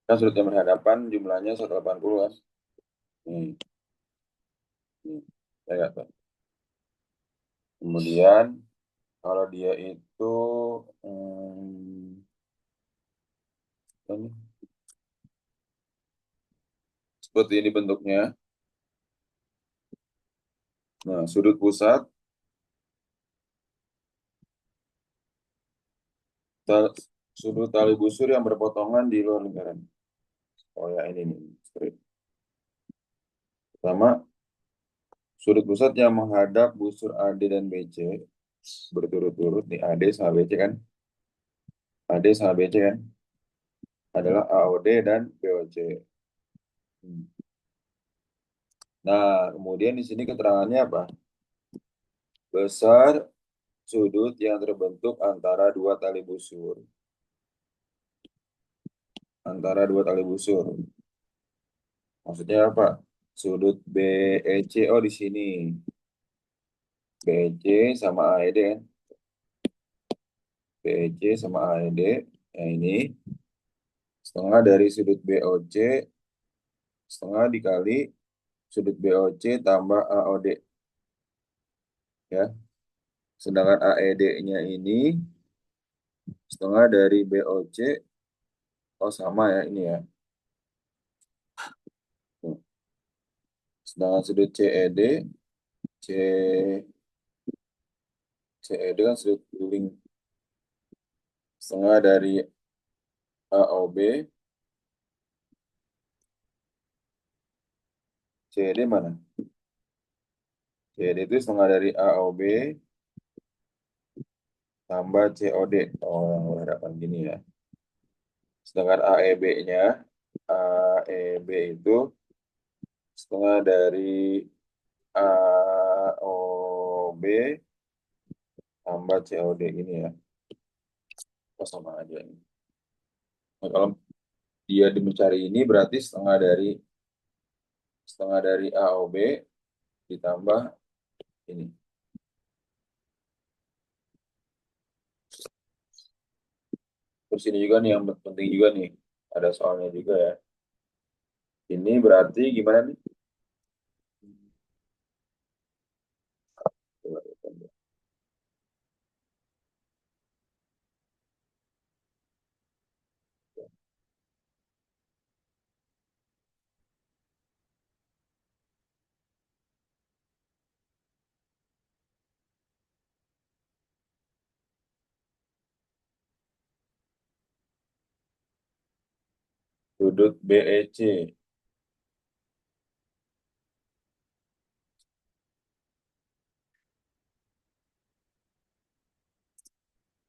Kan sudut yang berhadapan jumlahnya 180 kan. Nih, nih. Ya, nggak tuh? Kemudian kalau dia itu ini, seperti ini bentuknya. Nah, sudut pusat, ta- sudut tali busur yang berpotongan di luar lingkaran. Oh ya ini nih. Straight. Pertama, sudut pusat yang menghadap busur AD dan BC berturut-turut nih AD sama BC kan. AD sama BC kan adalah AOD dan BOC. Hmm. Nah, kemudian di sini keterangannya apa? Besar sudut yang terbentuk antara dua tali busur. Antara dua tali busur. Maksudnya apa? Sudut BEC, oh di sini. BEC sama AED kan? BEC sama AED. Nah ini setengah dari sudut BOC, setengah dikali sudut BOC tambah AOD. Ya. Sedangkan AED-nya ini setengah dari BOC, oh sama ya ini ya. Sedangkan sudut CED, C, CED kan sudut keliling setengah dari AOB, CED mana? CED itu setengah dari AOB tambah COD. Oh, yang berhadapan gini ya. Sedangkan AEB itu setengah dari AOB tambah COD ini ya. Oh, sama aja ini. Nah, kalau dia mencari ini berarti setengah dari AOB ditambah ini. Terus ini juga nih yang penting juga nih. Ada soalnya juga ya. Ini berarti gimana nih? Coba kita lihat. Sudut BEC.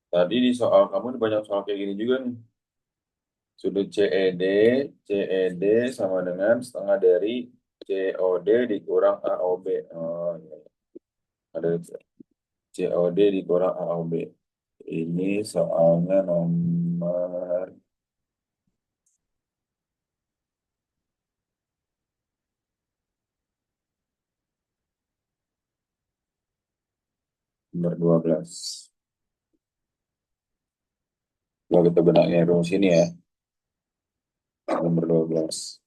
Tadi di soal kamu di banyak soal kayak gini juga nih. Sudut CED sama dengan setengah dari COD dikurang AOB. Oh, iya. Ada COD dikurang AOB. Ini soalnya nomor 12. Kalau kita benaknya rumus ini ya, nomor 12.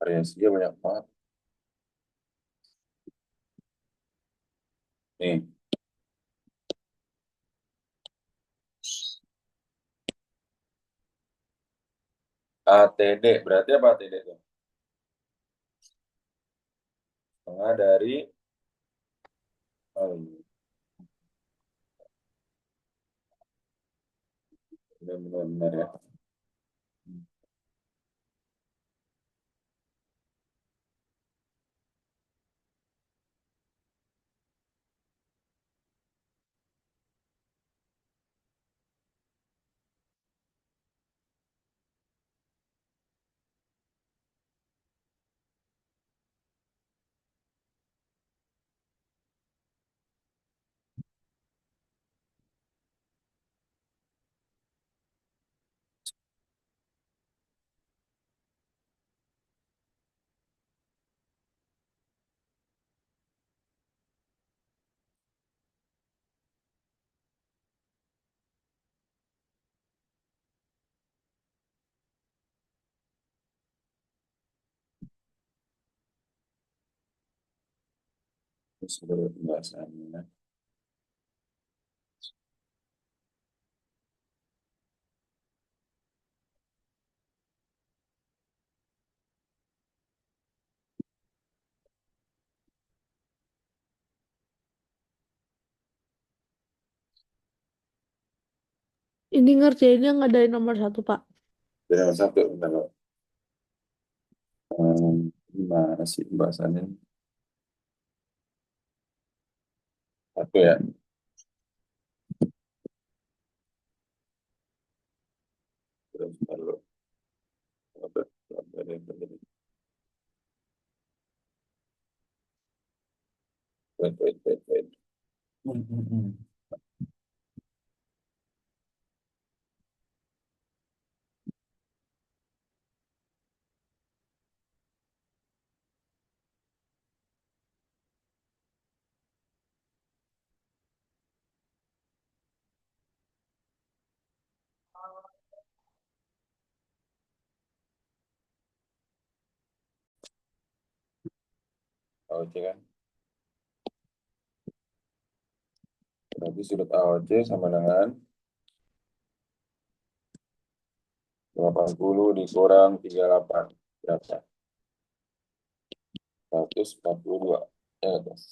Variasinya banyak banget. Nih, ATD. Berarti apa ATD itu? Setengah dari, oh, iya, benar-benar ya. seluruh pembahasannya. Ini ngerjainnya ngadain nomor satu, Pak. Jadi nomor satu, bentar, Pak. Gimana sih pembahasannya? Satu ya. Terus baru. Wait, wait, wait, wait. AOC kan. Berarti sudut AOC sama dengan 80 dikurang 38. Berapa? 142. Ya, guys.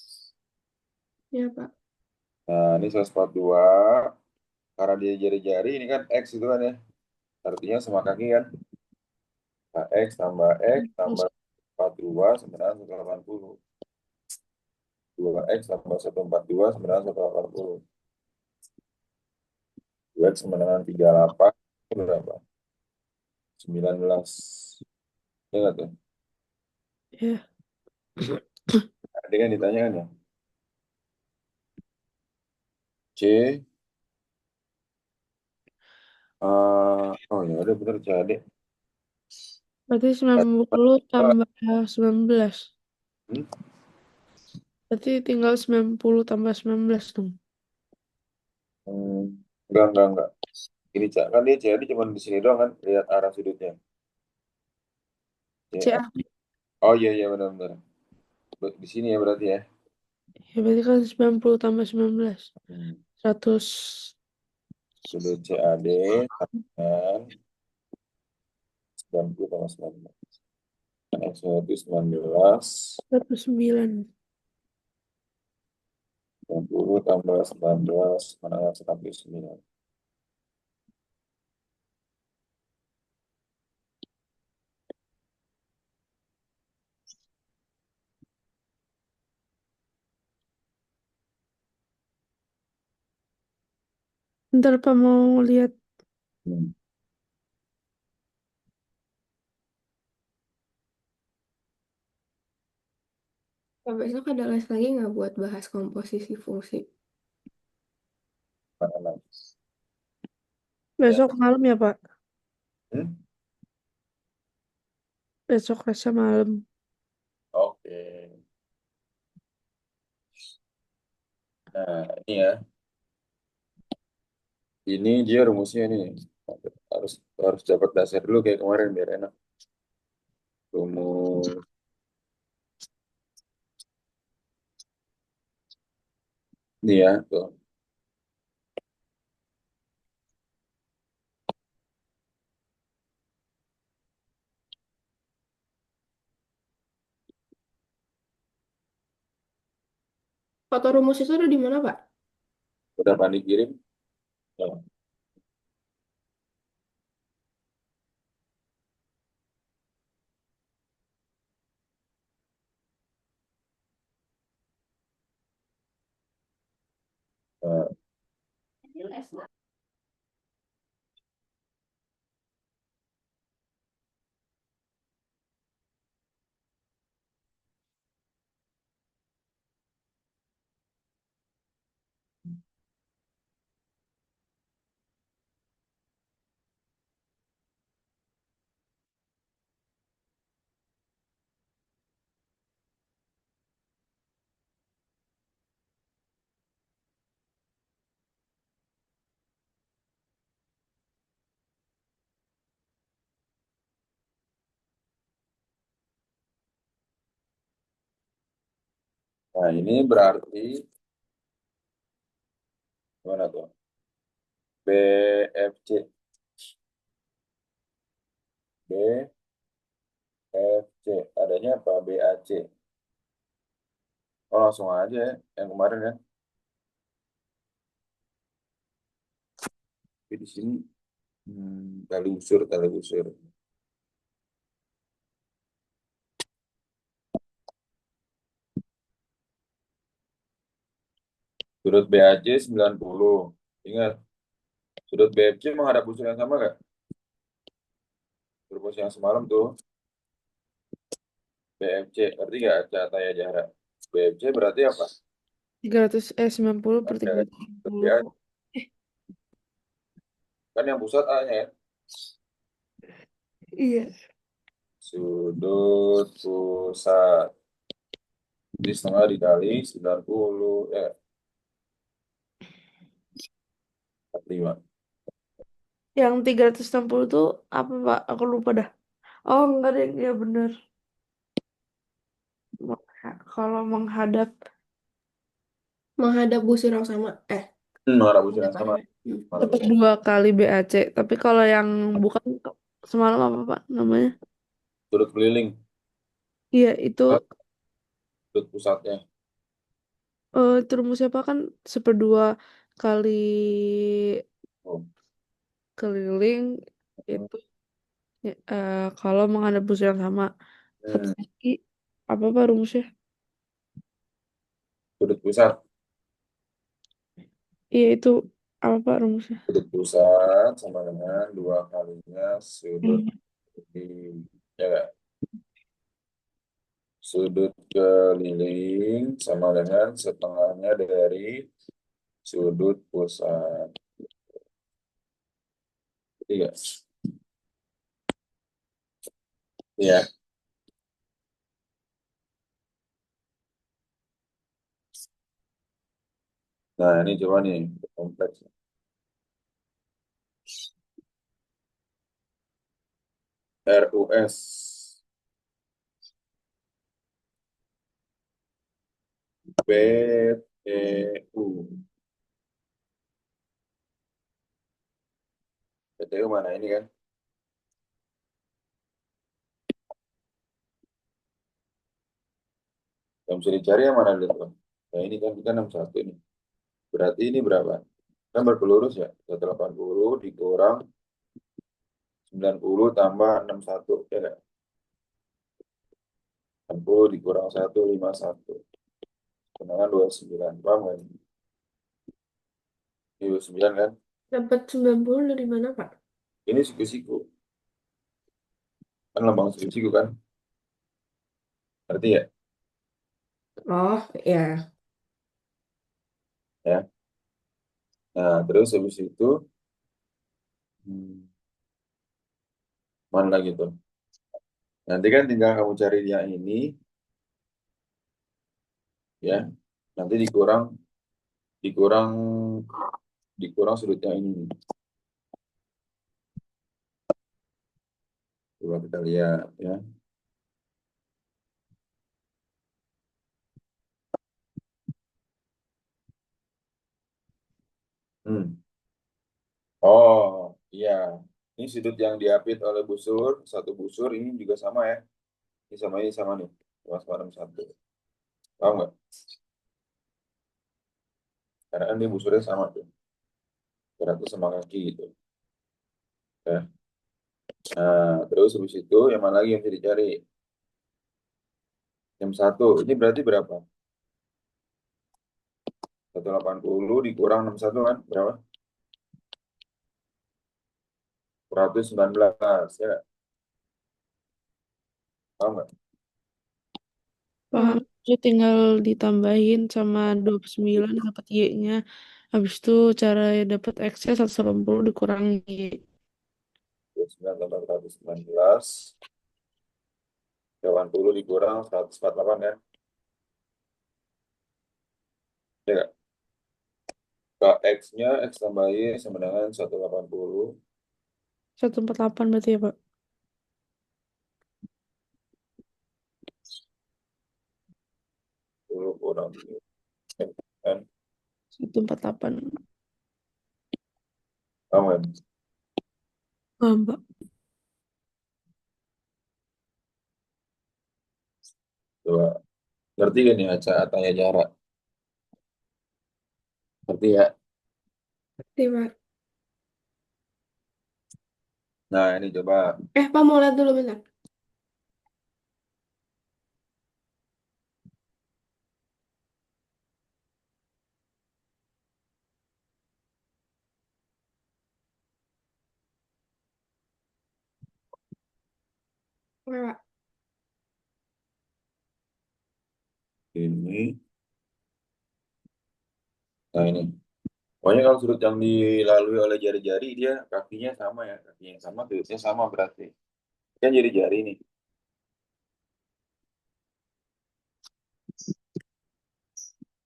Ya, Pak. Nah, ini 142. Karena dia jari-jari, ini kan X itu kan ya. Artinya sama kaki kan. Nah, X Terus, tambah 42 sama dengan 180. 2X tambah 142 sama dengan 180. 2X sama dengan 38. Itu berapa? 19. Ya nggak tuh? ya. Ada kan ditanyakan ya. C. Oh ya udah bener jadi. Berarti 90 tambah 19. Hmm? Berarti tinggal 90 tambah 19 dong. Hmm, enggak. Ini Cak, kan dia jadi cuma di sini doang kan, lihat arah sudutnya. Ya. CA. Oh iya benar-benar. Di sini ya berarti ya. Ya, berarti kan 90 tambah 19. Hmm. 100. Sudut CAD dengan 90 tambah 19. X itu 19. 109. 90 tambah 19 mana 109. Ntar Pak mau lihat. Hmm. Pak, besok ada les lagi nggak buat bahas komposisi fungsi? Mana? Ya. Besok malam ya, Pak. Hmm? Besok lesnya malam. Oke. Nah, ini ya. Ini dia rumusnya nih. Harus harus dapat dasar dulu kayak kemarin biar enak. Rumus ini ya, tuh. Foto rumus itu ada di mana, Pak? Udah panik kirim. Nah, nah, Nah, ini berarti gimana tuh? BFC. BFC. Adanya apa? BAC. Oh, langsung aja ya. Yang kemarin ya. Tapi di sini tali busur. Sudut BAC 90. Ingat, sudut BFC menghadap busur yang sama nggak? Rumus yang semalam tuh, BFC. Berarti nggak Cataya jarak. BFC berarti apa? 90 per Ada 360. BAC. Kan yang pusat A-nya ya. Iya. Sudut pusat. Jadi setengah dikali 90. Ya, 45. Yang 360 tuh apa, Pak? Aku lupa dah. Oh, enggak deh. Ya bener. Kalau menghadap Menghadap busur yang sama. Menghadap busur Menghadap yang sama. apa? Malam dapat ya. 2 kali BAC. Tapi kalau yang bukan semalam apa, Pak, namanya? Sudut keliling. Iya, itu Sudut pusatnya. itu rumusnya apa kan 1/2 kali Oh. keliling itu ya, kalau menghadap busur yang sama. Satu Hmm. lagi apa, Pak, rumusnya? Sudut pusat. Iya, itu apa, Pak, rumusnya? Sudut pusat sama dengan 2 kalinya sudut Hmm. di ya nggak? Sudut keliling sama dengan setengahnya dari sudut pusat. Iya. Iya. Nah, ini coba nih, kompleks. RUS PTU. PTU mana ini kan? Yang bisa dicari yang mana dulu? Nah, ini kan kita 61 nih. Berarti ini berapa? Kan berpelurus ya. 180 dikurang 90 tambah 61. Ya nggak? 60 dikurang 151. Kemenangan 29. Paham kan? Ini 29 kan? Dapat 90 dari mana, Pak? Ini siku-siku. Kan lambang siku-siku kan? Berarti ya? Oh, ya. Ya. Nah, terus habis itu, hmm, mana lagi tuh? Nanti kan tinggal kamu cari yang ini, ya. Nanti dikurang, dikurang, dikurang sudutnya ini. Coba kita lihat, ya. Hmm. Oh, iya. Ini sudut yang diapit oleh busur, satu busur ini juga sama ya. Ini sama nih. Sama 61. Paham nggak? Karena kan ini busurnya sama tuh. Berarti sama kaki gitu. Ya. Nah, terus habis itu yang mana lagi yang bisa dicari? Yang satu, ini berarti berapa? 180 dikurang 61 kan? Berapa? 119, ya. Paham nggak? Paham. Hmm. Itu tinggal ditambahin sama 29 dapat Y-nya. Habis itu cara dapat X-nya 180 dikurangi Y. 29 tambah 119. 80 dikurang 148 ya. Ya nggak? X-nya, X tambah Y sama dengan 180. 148 berarti ya, Pak. 10 kurang kan 148. kamu kan Mbak. coba ngerti kan ya tanya jarak ngerti ya. Terima. Nah ini coba Pak mau lihat dulu bentar. Oke, Pak. ini. Nah ini pokoknya kalau sudut yang dilalui oleh jari-jari dia kakinya sama ya kakinya sama sudutnya sama berarti kan jari-jari nih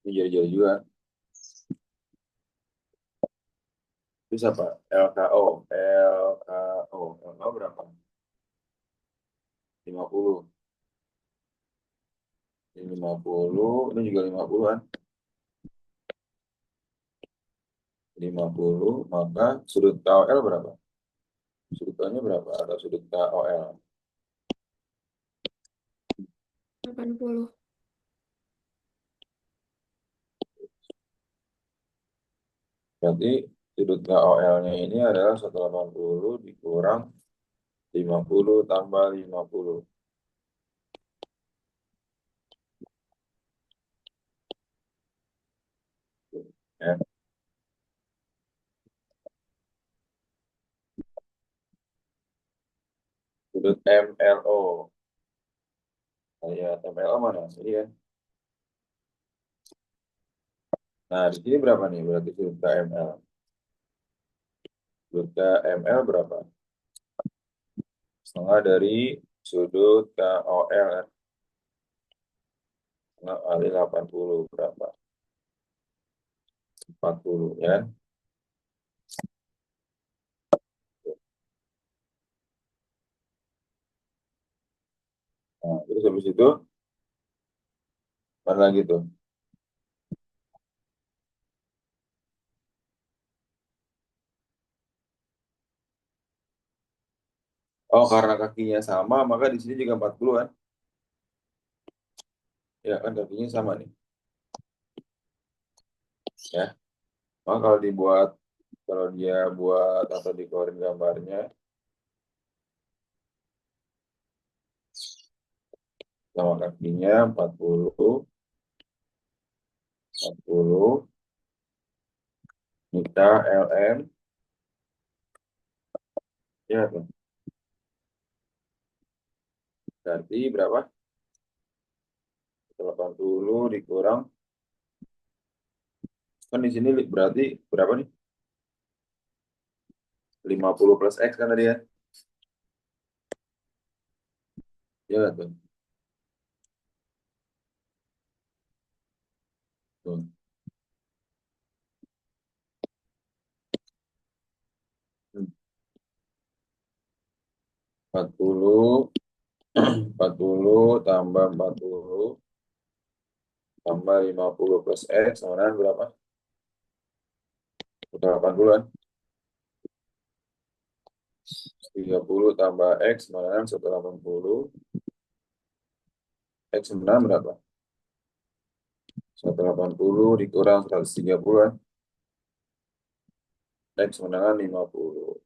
ini jari-jari juga terus apa LKO berapa 50 ini 50 ini juga 50 kan 50 maka sudut KOL berapa sudut K-nya berapa ada sudut KOL 80. berarti sudut KOL-nya ini adalah 180 dikurang 50 tambah 50 ya. Sudut MLO lihat MLO mana ini kan nah di sini berapa nih berarti sudut KML sudut KML berapa setengah dari sudut KOL kan setengah kali 80 berapa 40 ya kan? Nah, terus habis itu mana lagi tuh oh karena kakinya sama maka di sini juga 40 kan ya kan kakinya sama nih ya maka kalau dia buat atau dikeluarin gambarnya sama kakinya 40 Nita LM ya tuh berarti berapa 80 dikurang kan di sini berarti berapa nih 50 plus X kan tadi ya ya kan tuh tuh 40 40 tambah 40 tambah 50 plus X sama dengan berapa 80 kan 30 tambah X sama dengan 180 X sama dengan berapa 180 dikurang 130 kan X sama dengan 50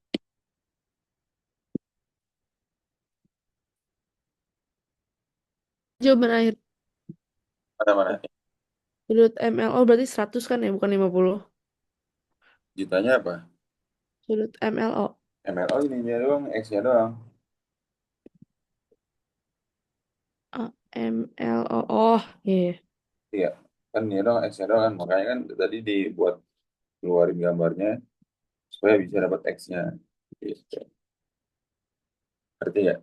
Jawaban akhir. mana-mana Sudut MLO berarti 100 kan ya, bukan 50. ditanya apa Sudut MLO. MLO ininya doang X-nya doang MLO. Oh, iya. iya kan ini doang X-nya doang kan makanya kan tadi dibuat keluarin gambarnya supaya bisa dapat X-nya gitu. Ngerti ya?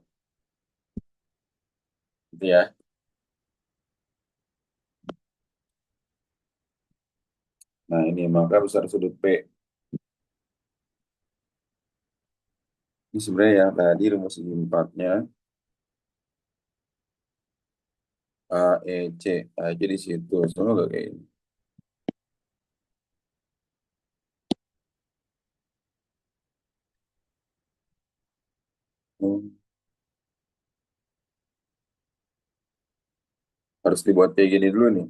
Gitu ya. Nah ini maka besar sudut P. Ini sebenarnya yang tadi rumus segi empatnya A, E, C. Aja di situ. Sama gak kayak ini? Hmm, harus dibuat kayak gini dulu nih.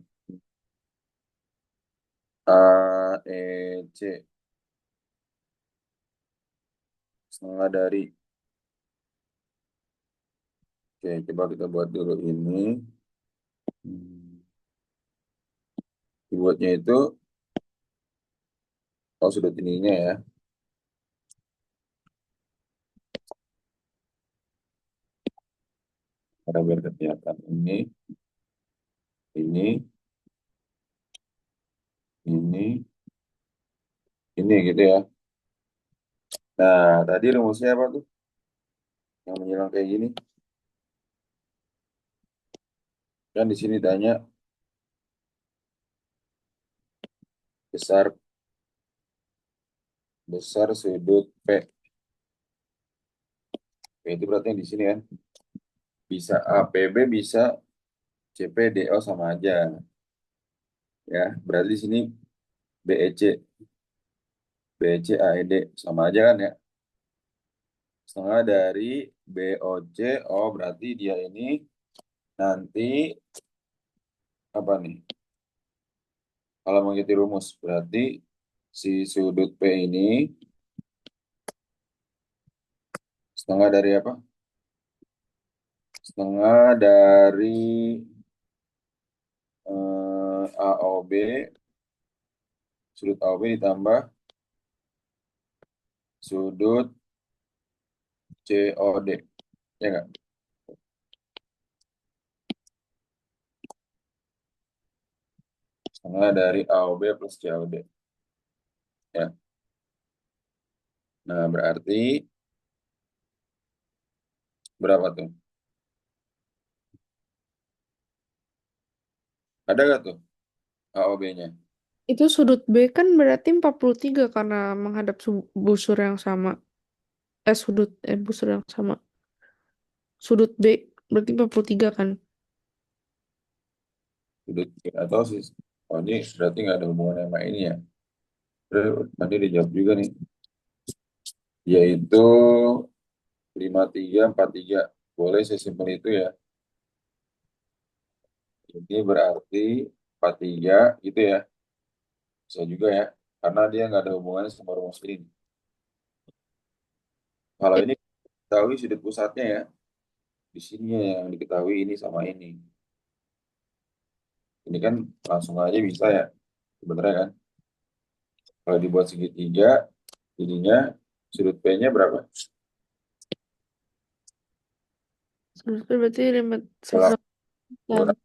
A, E, C. Setengah dari. Oke, coba kita buat dulu ini. Hmm, dibuatnya itu, oh sudut ininya ya. Karena biar kelihatan. Ini, ini gitu ya. Nah, tadi rumusnya apa tuh? Yang menyilang kayak gini. Kan di sini tanya besar besar sudut P. P itu berarti yang di sini kan. Bisa APB, bisa CPDO sama aja. Ya, berarti di sini BEC, BEC AED sama aja kan ya. Setengah dari BOC, oh berarti dia ini nanti apa nih? Kalau mengikuti rumus, berarti si sudut P ini setengah dari apa? Setengah dari AOB, sudut AOB ditambah sudut COD. Ya nggak? Setengah dari AOB plus COD. Ya. Nah, berarti berapa tuh? Ada nggak tuh AOB-nya? Itu sudut B kan berarti 43 karena menghadap busur yang sama. Busur yang sama. Sudut B berarti 43 kan? Sudut atau sih? Oh, ini berarti nggak ada hubungan sama ini ya. Terus tadi dijawab juga nih, yaitu 5343. Boleh sesimpel itu ya. Ini berarti 43 gitu ya. Bisa juga ya. Karena dia nggak ada hubungannya sama rumus ini. Kalau Ya, ini ketahui sudut pusatnya ya. Di sini ya yang diketahui ini sama ini. Ini kan langsung aja bisa ya. Sebenarnya kan. Kalau dibuat segitiga, jadinya sudut P-nya berapa? sudut B berarti Kalau 108.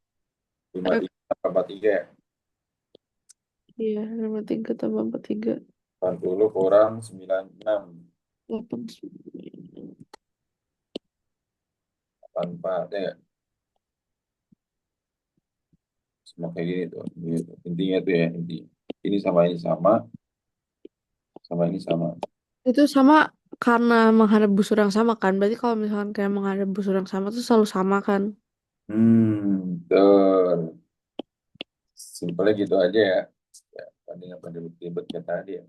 53 tambah 43 ya. Iya, 53 tambah 43. 80 kurang 96. 89. 84 ya. Sama kayak gini tuh. Intinya tuh ya, inti. Ini sama ini sama, sama ini sama. Itu sama karena menghadap busur yang sama kan? Berarti kalau misalkan kayak menghadap busur yang sama tuh selalu sama kan? Betul. Simpelnya gitu aja ya. Ya, banding apa ribet-ribet kayak tadi ya.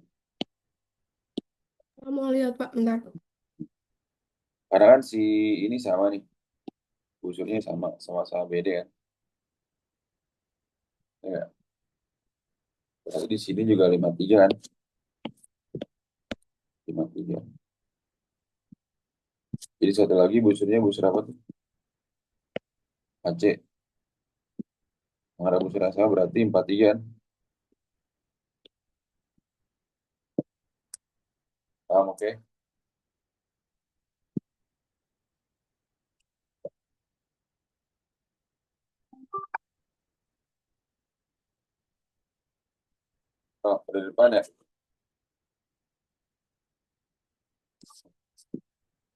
Mau lihat Pak, bentar. Karena kan si ini sama nih, busurnya sama, sama-sama beda kan. Ya, berarti di sini juga 53 kan. 53. Jadi satu lagi busurnya busur apa tuh? AC. Mengarah busur yang sama berarti 43 kan. Paham, oke? Oh, dari depan ya?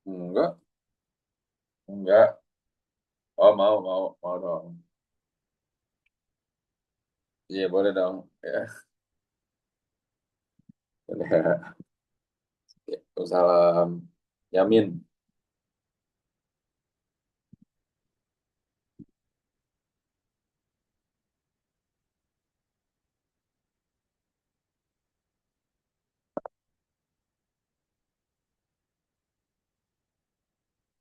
Enggak, enggak. Oh, mau dong. Iya, boleh dong. Ya, boleh. Waalaikumsalam. Yamin.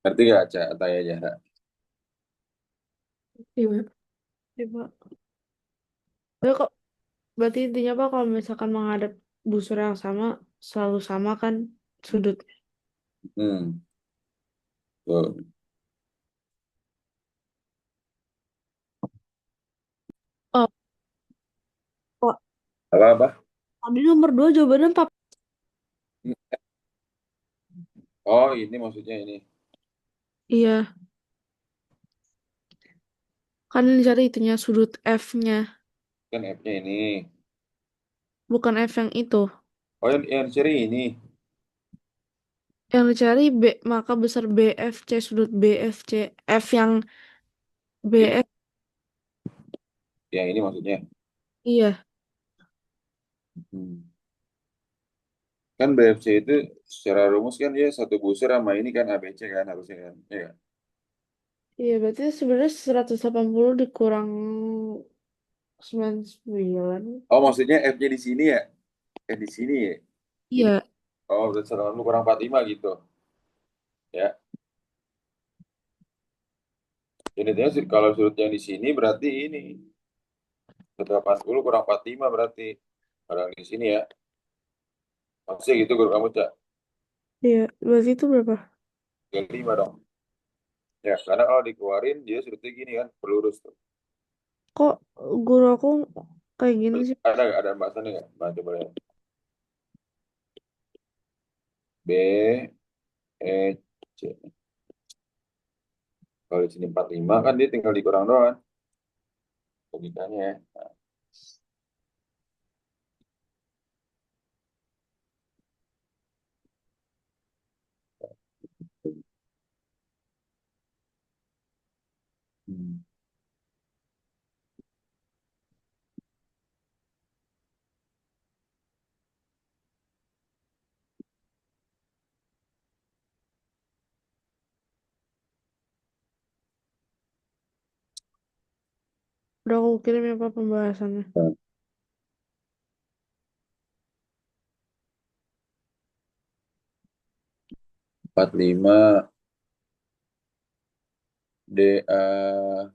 Ngerti gak, Cak? Tanya jarak. Gimana? Iya, Pak. Ya, kok berarti intinya Pak kalau misalkan menghadap busur yang sama selalu sama kan sudut. Hmm, tuh. Oh, Pak. Apa-apa? Tadi nomor 2 jawabannya 4. Oh, ini maksudnya ini. Iya, kan yang dicari itunya sudut F-nya, Kan F-nya ini. bukan F yang itu. Oh, yang dicari ini. Yang dicari B, maka besar BFC, sudut BFC. F yang Ini. BF, Yang ini maksudnya. iya, Hmm. Kan BFC itu secara rumus kan dia satu busur sama ini kan ABC kan harusnya kan. Iya. iya berarti sebenarnya 180 dikurang 99. Oh, maksudnya F-nya di sini ya? Di sini ya? Ini. Iya, Oh, berarti 180 kurang 45 gitu. Ya. Jadi dia kalau sudut yang di sini berarti ini 180 kurang 45 berarti. Orang di sini ya. Maksudnya gitu guru kamu, Cak. iya, berarti itu berapa? 35 dong. Ya, karena kalau dikeluarin dia sudutnya gini kan, pelurus tuh. Kok guru aku kayak gini sih? Ada nggak? Ada bahasannya nggak? Nah, coba lihat. B, E, C. Kalau di sini 45 kan dia tinggal dikurang doang. Logikanya ya. Hmm. Udah aku kirim ya Pak pembahasannya. 45 DA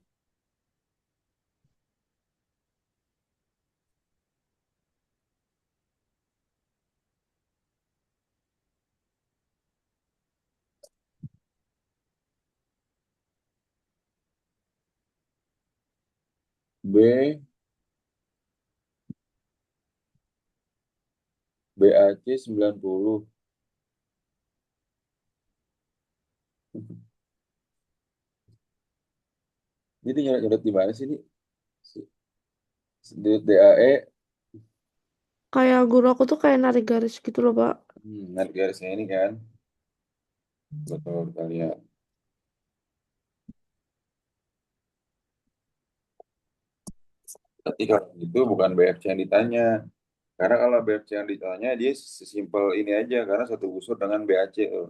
B BAC 90. Jadi nyeret-nyeret di mana sih ini? DAE, Kayak guru aku tuh kayak narik garis gitu loh Pak. narik garisnya ini kan. Betul kalian. Tapi kalau itu bukan BFC yang ditanya. Karena kalau BFC yang ditanya dia sesimpel ini aja karena satu busur dengan BAC. Tuh.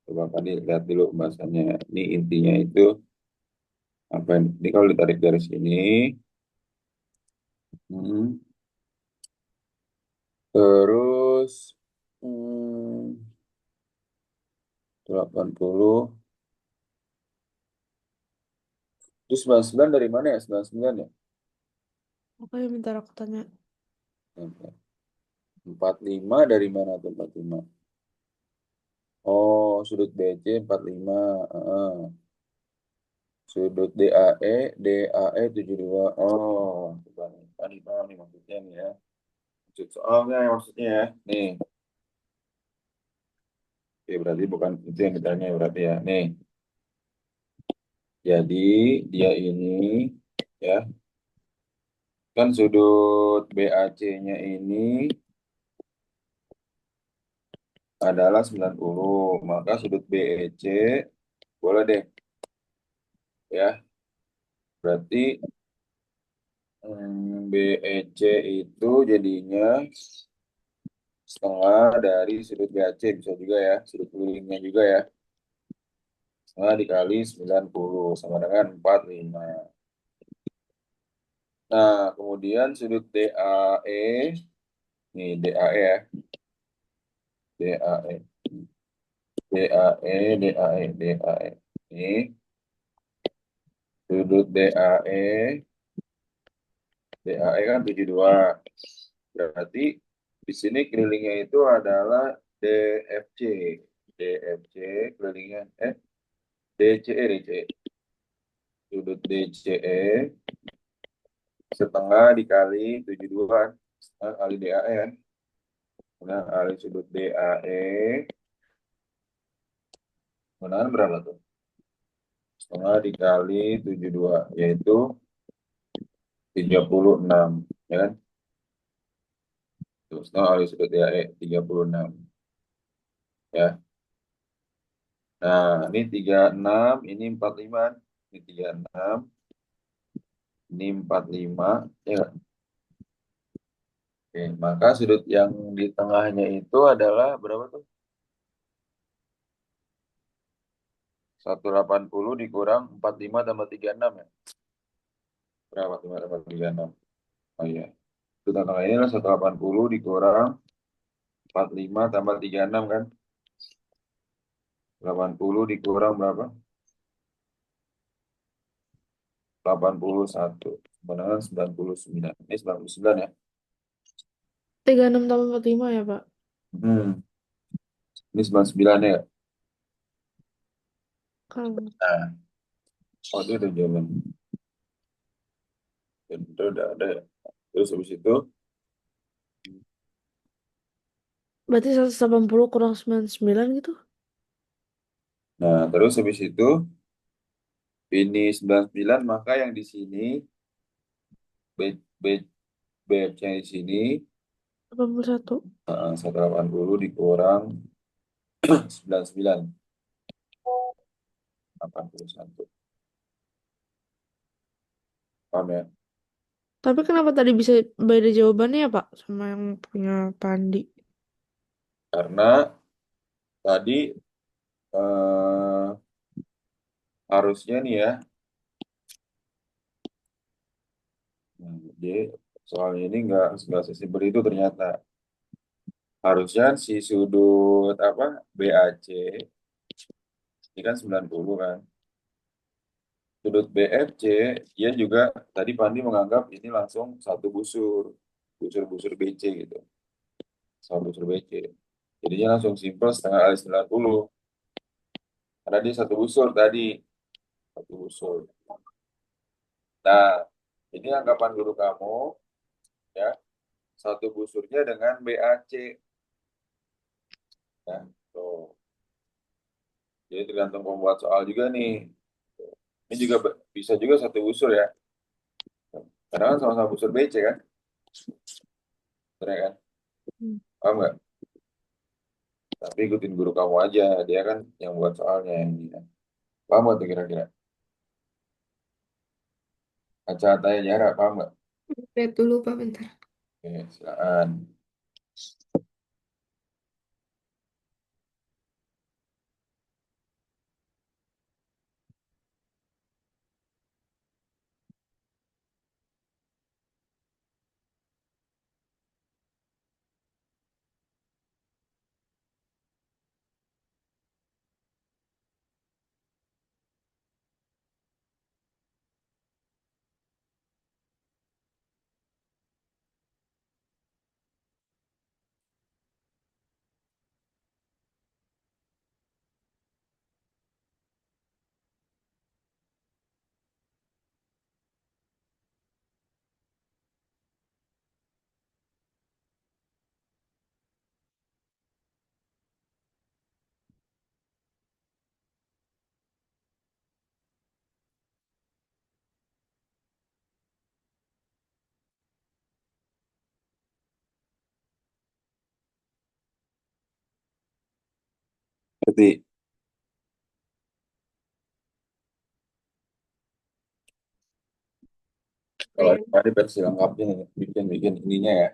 Coba Pak lihat dulu bahasanya. Ini intinya itu apa ini kalau ditarik garis ini, hmm, terus hmm, 80, terus 99 dari mana ya? 99 ya? Oke, bentar aku tanya. 45 dari mana tuh 45? Oh, sudut BC 45. Heeh. Sudut DAE 72. Oh, coba nih. Tadi paham nih maksudnya nih ya. Maksud soalnya maksudnya ya. Nih, oke, berarti bukan itu yang ditanya berarti ya. Nih, jadi dia ini ya, kan sudut BAC-nya ini adalah 90. Maka sudut BEC boleh deh ya. Berarti BEC itu jadinya setengah dari sudut BAC bisa juga ya, sudut kelilingnya juga ya. Setengah dikali 90 sama dengan 45. Nah, kemudian sudut DAE, nih DAE ya, DAE. DAE, DAE, DAE. Ini sudut DAE, DAE kan 72. Berarti di sini kelilingnya itu adalah DFC. DFC kelilingnya DCE, DCE. Sudut DCE setengah dikali 72, setengah kali DAE kan. Nah, kali sudut DAE, kemenangan berapa tuh? Setengah dikali 72, yaitu 36, ya kan? Tuh, setengah kali sudut DAE, 36. Ya. Nah, ini 36, ini 45. Ini 36, ini 45. Ya nggak? Oke, maka sudut yang di tengahnya itu adalah berapa tuh? 180 dikurang 45 tambah 36 ya? Berapa? 5 tambah 36. Oh iya. Sudut tengah ini adalah 180 dikurang 45 tambah 36 kan? 80 dikurang berapa? 81. Kemenangan 99. Ini 99 ya? 36 tambah 45 ya, Pak? Hmm. Ini 99 ya? Kalau Nah, oh itu udah jalan. Itu udah ada ya. Terus habis itu, berarti 180 kurang 99 gitu? nah terus habis itu, ini 99, maka yang di sini, B, B, BFC yang di sini, 81. 180 dikurang 99, 81. Paham ya? Tapi kenapa tadi bisa beda jawabannya ya, Pak? Sama yang punya Pandi. Karena tadi eh, harusnya nih ya, nah, jadi soal ini nggak sesimpel itu ternyata. Harusnya si sudut apa BAC ini kan 90 kan. Sudut BFC dia juga tadi Pandi menganggap ini langsung satu busur, busur-busur BC gitu. Satu busur BC. Jadinya langsung simpel setengah kali 90. Karena dia satu busur tadi, satu busur. Nah, ini anggapan guru kamu ya, satu busurnya dengan BAC ya. Tuh. Jadi tergantung pembuat soal juga nih. Ini juga bisa juga satu busur ya. Karena kan sama-sama busur BC kan, bener kan? Hmm. Paham nggak? Tapi ikutin guru kamu aja, dia kan yang buat soalnya ini. Paham nggak tuh kira-kira? Kaca tanya jarak, paham nggak? Lihat dulu Pak bentar. Oke, silakan. Berarti kalau Oke. tadi versi lengkapnya nih, bikin ininya ya.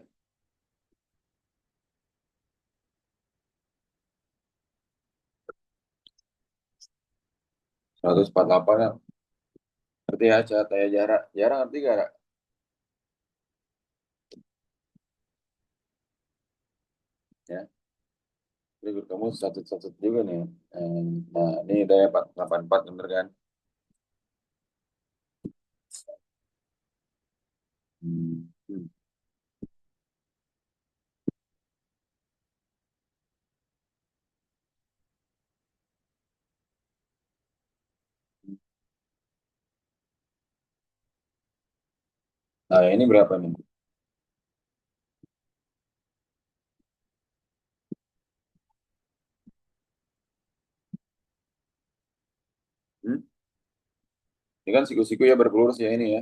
148 ya. Berarti ya, kaca tanya jarak. Jarak ngerti gak? Ra? Ya. Jadi kamu satu juga nih. Nah, ini udah 484 bener kan? Hmm. Hmm. Nah, ini berapa nih? Hmm? Ini kan siku-siku ya berpelurus ya ini ya.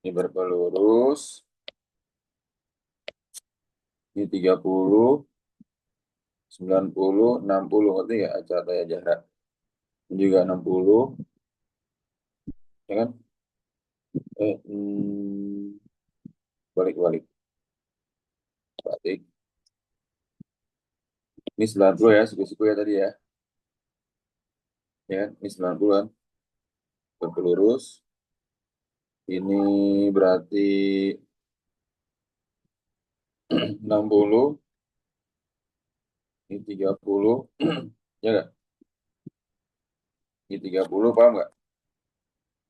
Ini berpelurus. Ini 30, 90, 60. Ngerti ya? Acara ya jarak. Ini juga 60. Ya kan? Balik-balik. Balik. Ini 90 ya, siku-siku ya tadi ya. Ya, kan? Ini 90 kan. Berpelurus. Ini berarti 60. Ini 30. Ya nggak? Ini 30, paham nggak?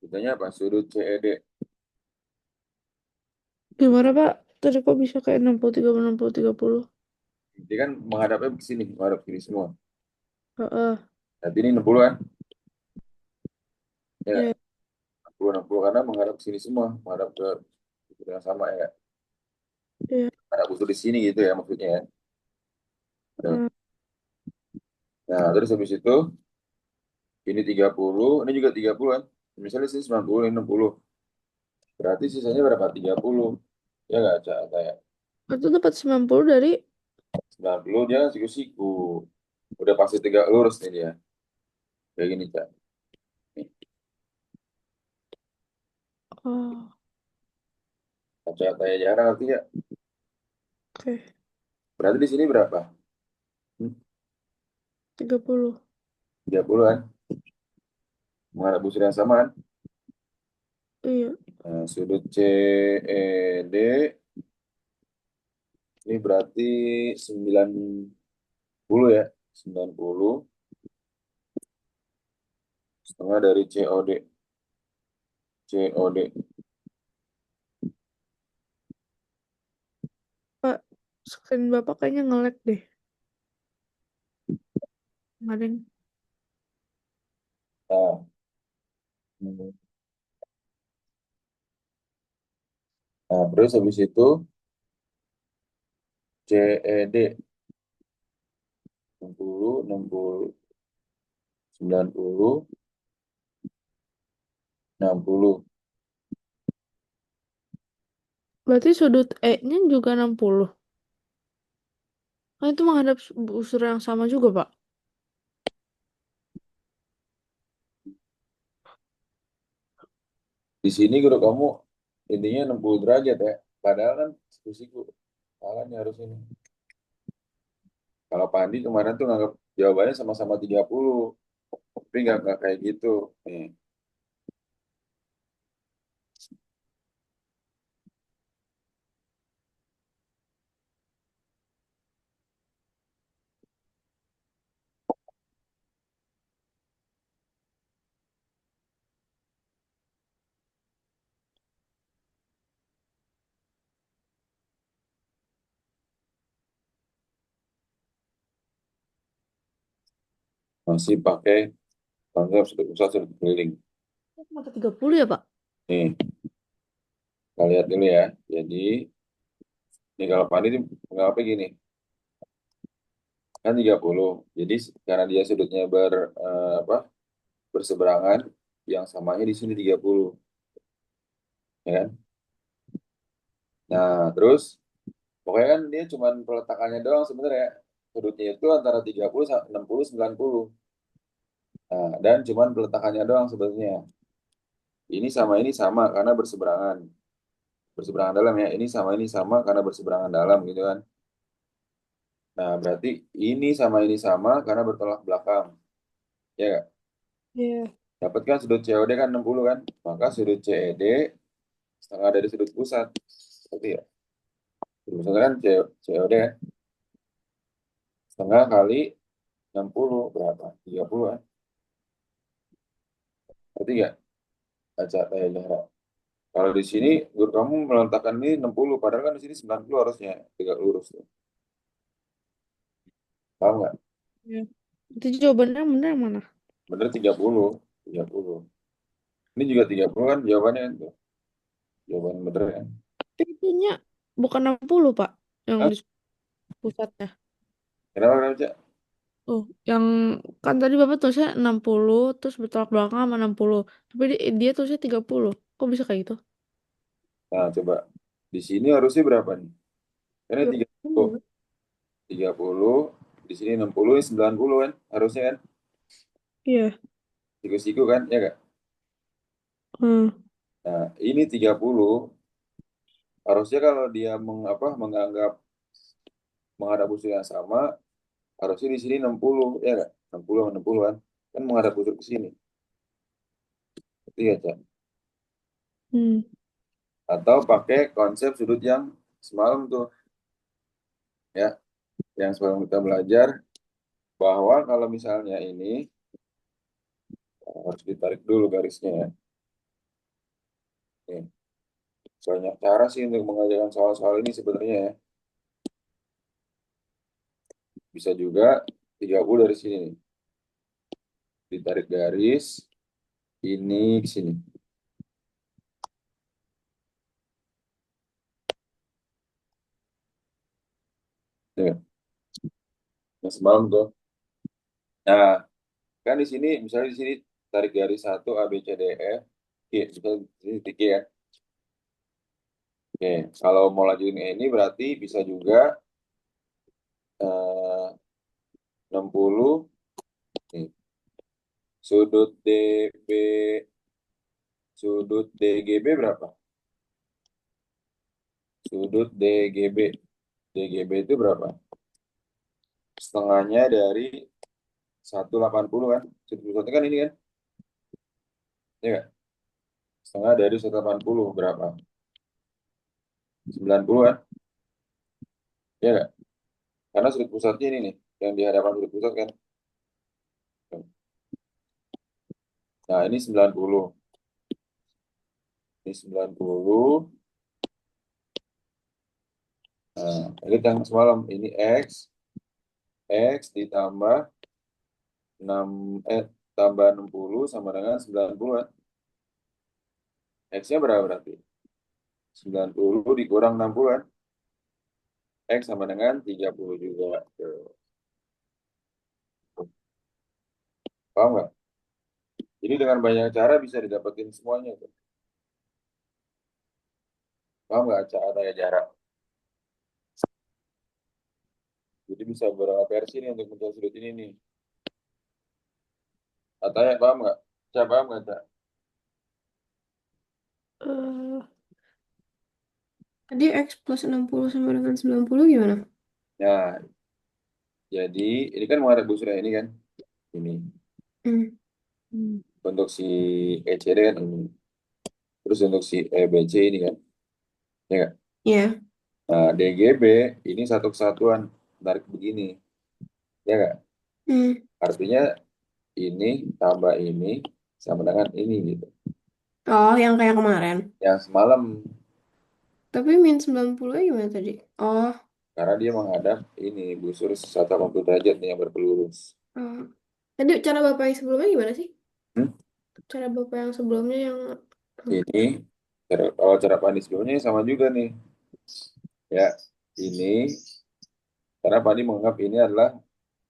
Kitanya apa? Sudut CED. Gimana, Pak? Tadi kok bisa kayak 60, 30, 60, 30? Ini kan menghadapnya ke sini, menghadap kiri semua. Heeh. Berarti ini 60 kan? Ya nggak? Iya, 60, 60 karena menghadap ke sini semua, menghadap ke titik yang sama ya. Nggak? iya. Ada butuh di sini gitu ya maksudnya ya. Tuh. Heeh. Nah, terus habis itu ini 30, ini juga 30 kan? Misalnya sini 90, ini 60. Berarti sisanya berapa? 30. Ya nggak, Cak? Kayak Itu dapat 90 dari 90 dia siku-siku. Udah pasti tegak lurus nih dia. Kayak gini, Cak. Nih, oh, Cak, kayak jarang ngerti ya. oke. Berarti di sini berapa? 30. 30 kan? Menghadap busur yang sama kan? Iya. Nah, sudut CED ini berarti 90 ya. 90 setengah dari COD. COD. Pak, screen Bapak kayaknya nge-lag deh. Kemarin. Nah, hmm. Nah, terus habis itu CED 60, 60, 90, 60. Berarti sudut E-nya juga 60. Kan itu menghadap busur yang sama juga, Pak. Di sini guru kamu intinya 60 derajat ya. Padahal kan siku-siku. Salahnya harus ini. Kalau Pandi kemarin tuh nganggap jawabannya sama-sama 30. Tapi nggak kayak gitu. Nih, masih pakai konsep sudut pusat sudut keliling. Mata 30 ya, Pak? Nih, kita lihat dulu ya. Jadi, ini kalau Pandi ini nganggapnya gini. Kan 30. Jadi, karena dia sudutnya apa, berseberangan, yang samanya di sini 30. Ya kan? Nah, terus pokoknya kan dia cuma peletakannya doang sebenarnya. Sudutnya itu antara 30, 60, 90. Nah, dan cuman peletakannya doang sebenarnya. Ini sama karena berseberangan. Berseberangan dalam ya. Ini sama karena berseberangan dalam gitu kan. Nah, berarti ini sama karena bertolak belakang. Ya nggak? Iya. Dapat kan sudut COD kan 60 kan? Maka sudut CED setengah dari sudut pusat. Berarti ya. Sudut pusat kan COD kan? setengah kali 60 berapa? 30 kan? Berarti nggak baca tanya jarak. Kalau di sini guru kamu meletakkan ini 60, padahal kan di sini 90 harusnya tegak lurus tuh. Paham nggak? Ya. Itu jawabannya yang benar yang mana? Bener 30, 30. Ini juga 30 kan jawabannya kan tuh. Jawaban bener kan? Itunya bukan 60, Pak, yang Hah? di pusatnya. Kenapa kenapa, Cak? Oh, yang kan tadi Bapak tulisnya 60 terus bertolak belakang sama 60. Tapi dia tulisnya 30. Kok bisa kayak gitu? Nah, coba. Di sini harusnya berapa nih? Karena Tiga 30. puluh. 30. Di sini 60, ini 90 kan? Harusnya kan? Iya. Siku-siku kan? Ya nggak? Hmm. Nah, ini 30. Harusnya kalau dia menganggap menghadap busur yang sama, harusnya di sini 60, ya nggak? 60 sama 60 kan? Kan menghadap busur ke sini. Iya, Cak. Hmm. Atau pakai konsep sudut yang semalam tuh, ya. Yang semalam kita belajar, bahwa kalau misalnya ini, harus ditarik dulu garisnya ya. Nih, banyak cara sih untuk mengajarkan soal-soal ini sebenarnya ya. Bisa juga 30 dari sini nih. Ditarik garis, ini ke sini. Ya, yang semalam tuh. Nah, kan di sini, misalnya di sini tarik garis 1 A, B, C, D, E, G. Misalnya di sini titik G ya. Oke, kalau mau lanjutin ini berarti bisa juga eh, 60 nih. Sudut DB, sudut DGB berapa? Sudut DGB. DGB itu berapa? Setengahnya dari 180 kan? Sudut pusatnya kan ini kan? Ya nggak? Setengah dari 180 berapa? 90 kan? Ya nggak? Karena sudut pusatnya ini nih. Yang di hadapan sudut pusat kan? Nah, ini 90. Ini 90. Nah, ini yang semalam. Ini X. X ditambah 6, tambah 60 sama dengan 90 kan? X-nya berapa berarti? 90 dikurang 60 kan? X sama dengan 30 juga. Tuh. Paham nggak? Jadi dengan banyak cara bisa didapetin semuanya tuh. Paham nggak cara tanya jarak? Jadi bisa beberapa versi nih untuk mencari sudut ini nih. Katanya paham nggak? Cak, paham nggak, Cak? Eh, tadi X plus 60 sama dengan 90 gimana? Nah, jadi ini kan menghadap busurnya ini kan. Ini. Hmm. Hmm. Untuk si ECD kan ini. Terus untuk si EBC ini kan. Ya nggak? Ya. Nah, DGB ini satu kesatuan. Tarik begini. Ya nggak? Hmm. Artinya ini tambah ini sama dengan ini gitu. Oh, yang kayak kemarin. Yang semalam, Tapi min 90 gimana tadi? Oh, karena dia menghadap ini busur 180 derajat nih yang berpelurus. oh. Tadi cara Bapak yang sebelumnya gimana sih? Hmm? Cara Bapak yang sebelumnya yang Ini, kalau cara pandai sebelumnya sama juga nih. Ya, ini, karena Pandi menganggap ini adalah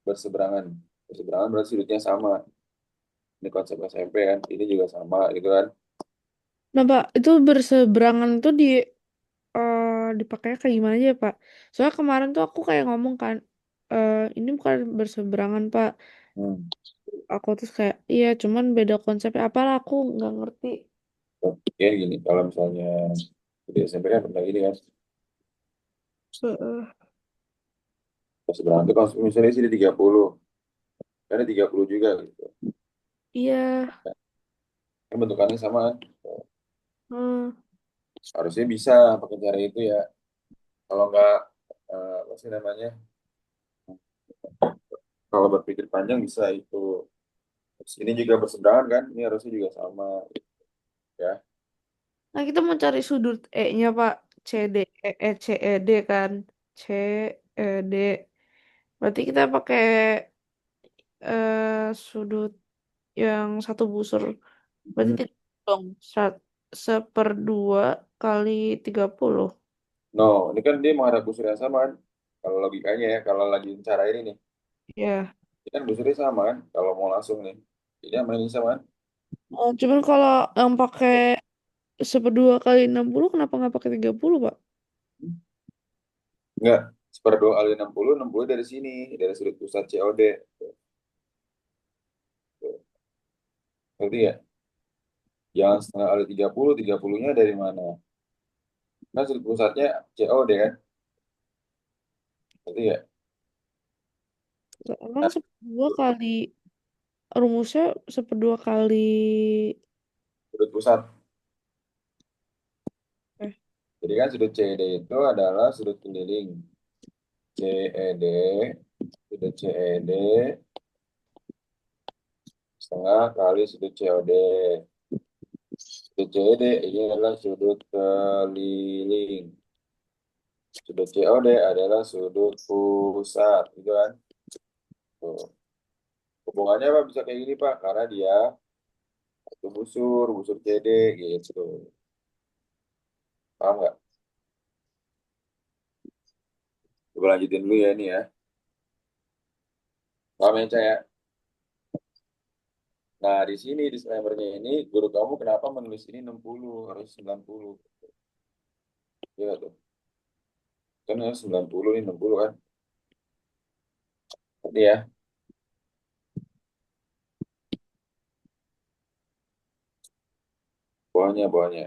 berseberangan. Berseberangan berarti sudutnya sama. Ini konsep SMP kan, ini juga sama gitu kan. Nah, Pak, itu berseberangan itu eh, dipakainya kayak gimana aja, Pak? Soalnya kemarin tuh aku kayak ngomong kan, ini bukan berseberangan, Pak. Hmm. Aku terus kayak, iya, cuman beda konsepnya. Apalah aku nggak ngerti. Oke, gini, kalau misalnya di SMP kan pernah gini kan, Heeh. berseberangan itu kalau misalnya sini 30, karena 30 juga gitu. Iya. Kan bentukannya sama kan. Hmm. Harusnya bisa pakai cara itu ya. Kalau nggak, apa sih namanya? Kalau berpikir panjang bisa itu. Terus ini juga berseberangan kan? Ini harusnya juga sama ya. Nah, kita mau cari sudut E-nya, Pak. CD, CED kan. CED. Berarti kita pakai sudut yang satu busur. Berarti Hmm. tidak dong. 1/2 kali 30. No, ini kan dia menghadap busur yang sama kan? Kalau logikanya ya, kalau lagi cara ini nih, Ya. ini kan busurnya sama kan? Kalau mau langsung nih, ini sama ini sama kan? Oh, cuman kalau yang pakai 1/2 kali 60, kenapa nggak pakai 30, Pak? Enggak, 1/2 kali 60 dari sini, dari sudut pusat COD. Ngerti ya? Jangan 1/2 kali 30, 30-nya dari mana? Kan sudut pusatnya COD kan? Ngerti ya? Emang Nah, 1/2 kali, rumusnya 1/2 kali, sudut pusat. eh, Jadi kan sudut CED itu adalah sudut keliling. CED, sudut CED setengah kali sudut COD. Sudut CED ini adalah sudut keliling. Sudut COD adalah sudut pusat, gitu kan? Tuh. Hubungannya apa bisa kayak gini Pak? Karena dia satu busur, busur CD gitu. Paham nggak? Coba lanjutin dulu ya ini ya. Paham ya Cak ya? Nah di sini disclaimer-nya ini guru kamu kenapa menulis ini 60 harus 90? Iya tuh. Kan harus 90 ini 60 kan? Ini ya. Bawahnya.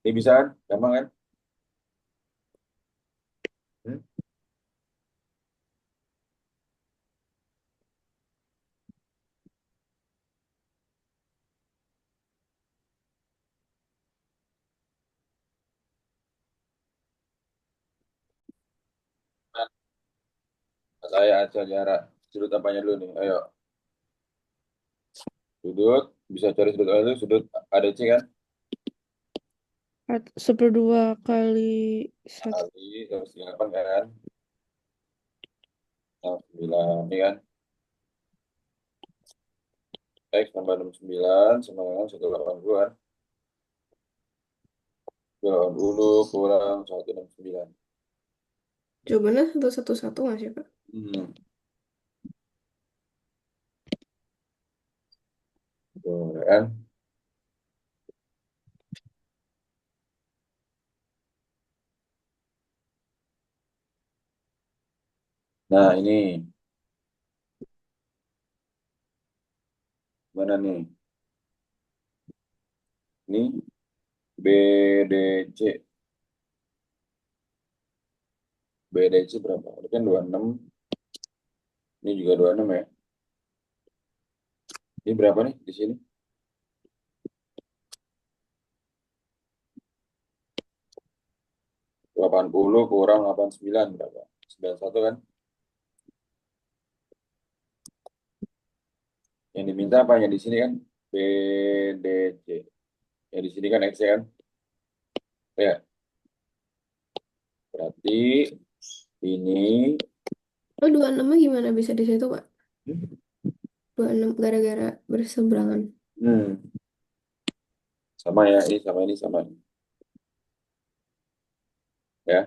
Ini bisa kan? Gampang kan? Hmm? Nah, saya aja jarak sudut apanya dulu nih. Ayo. Sudut. Bisa cari sudut A itu sudut ADC kan? 1/2 kali 1. Kali terus 8 kan? Nah, 9 ini kan? X tambah 69 sama dengan 180 kan? 180 kurang 169. Jawabannya 111 nggak sih, Kak? Hmm. Tuh, kan? Nah, ini mana nih? Ini BDC. BDC berapa? Ini kan 26. Ini juga 26 ya. Ini berapa nih di sini? 80 kurang 89 berapa? 91 kan? Yang diminta apa? Yang di sini kan BDC. Yang di sini kan X kan? Ya, berarti ini. Oh, 26 gimana bisa di situ, Kak? 26 gara-gara berseberangan. Hmm, sama ya, ini sama ini sama. Ya,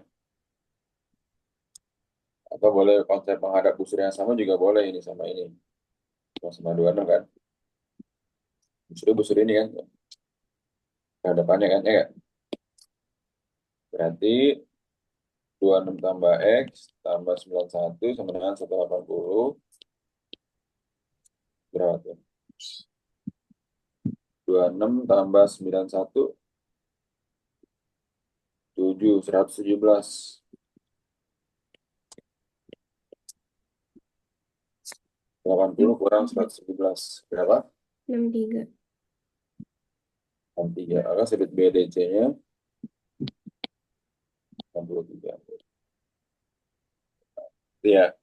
atau boleh konsep menghadap busur yang sama juga boleh ini sama ini. Sama 26 kan? Busur ini kan? Hadapannya kan? Ya, nggak? Berarti 26 tambah X tambah 91 sama dengan 180. Berapa tuh? 26 tambah 91, 7, 117. 80 kurang 117. Berapa? 63. 63. Maka sudut BDC-nya 63. Iya.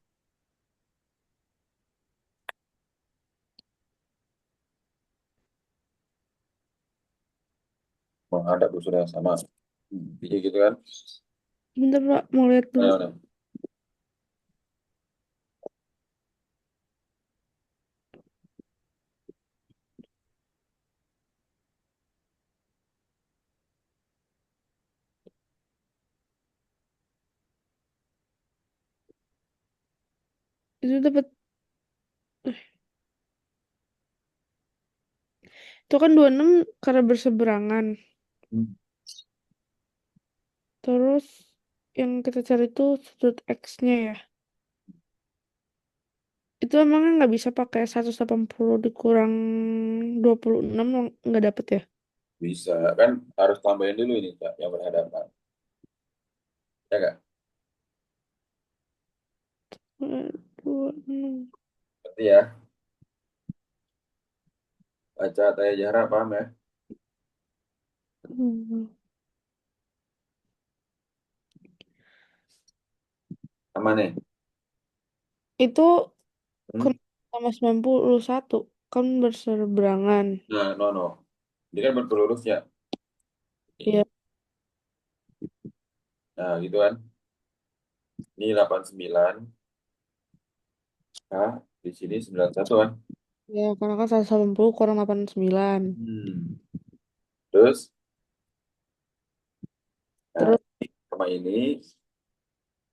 menghadap busur yang sama. Jadi gitu kan? Bentar Pak, mau lihat dulu. Mana, mana? Itu dapat, itu kan 26 karena berseberangan. Hmm. Terus yang kita cari itu sudut X-nya ya. Itu emangnya nggak bisa pakai 180 dikurang 26 nggak dapet ya? Bisa kan harus tambahin dulu ini Kak, yang berhadapan. Ya kak? 26. Berarti ya baca taya jarak paham ya? Hmm. Sama nih. Itu Hmm? kan sama 91 kan berseberangan. Nah, no no. Ini kan berkelurus ya. Iya, Nah, gitu kan. Ini 89. Nah, di sini 91 kan. ya karena kan 180 kurang 89. Hmm. Terus, nah, Terus sama ini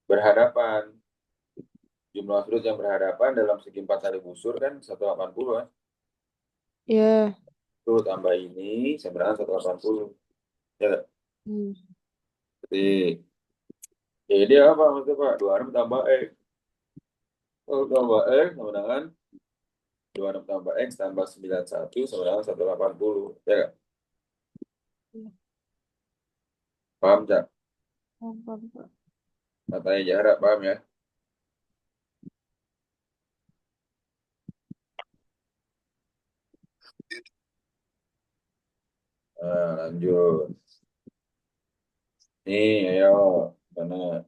berhadapan. Jumlah sudut yang berhadapan dalam segi 4 kali busur kan 180 kan. ya, Itu tambah ini sebenarnya 180. Ya nggak? hmm, Jadi, dia apa maksudnya Pak? 26 tambah X. Oh, tambah X sama dengan 26 tambah X tambah 91 sama dengan 180. Ya nggak? Paham, Cak? apa? Katanya jarak, paham ya? Nah, lanjut. Nih, ayo. Mana?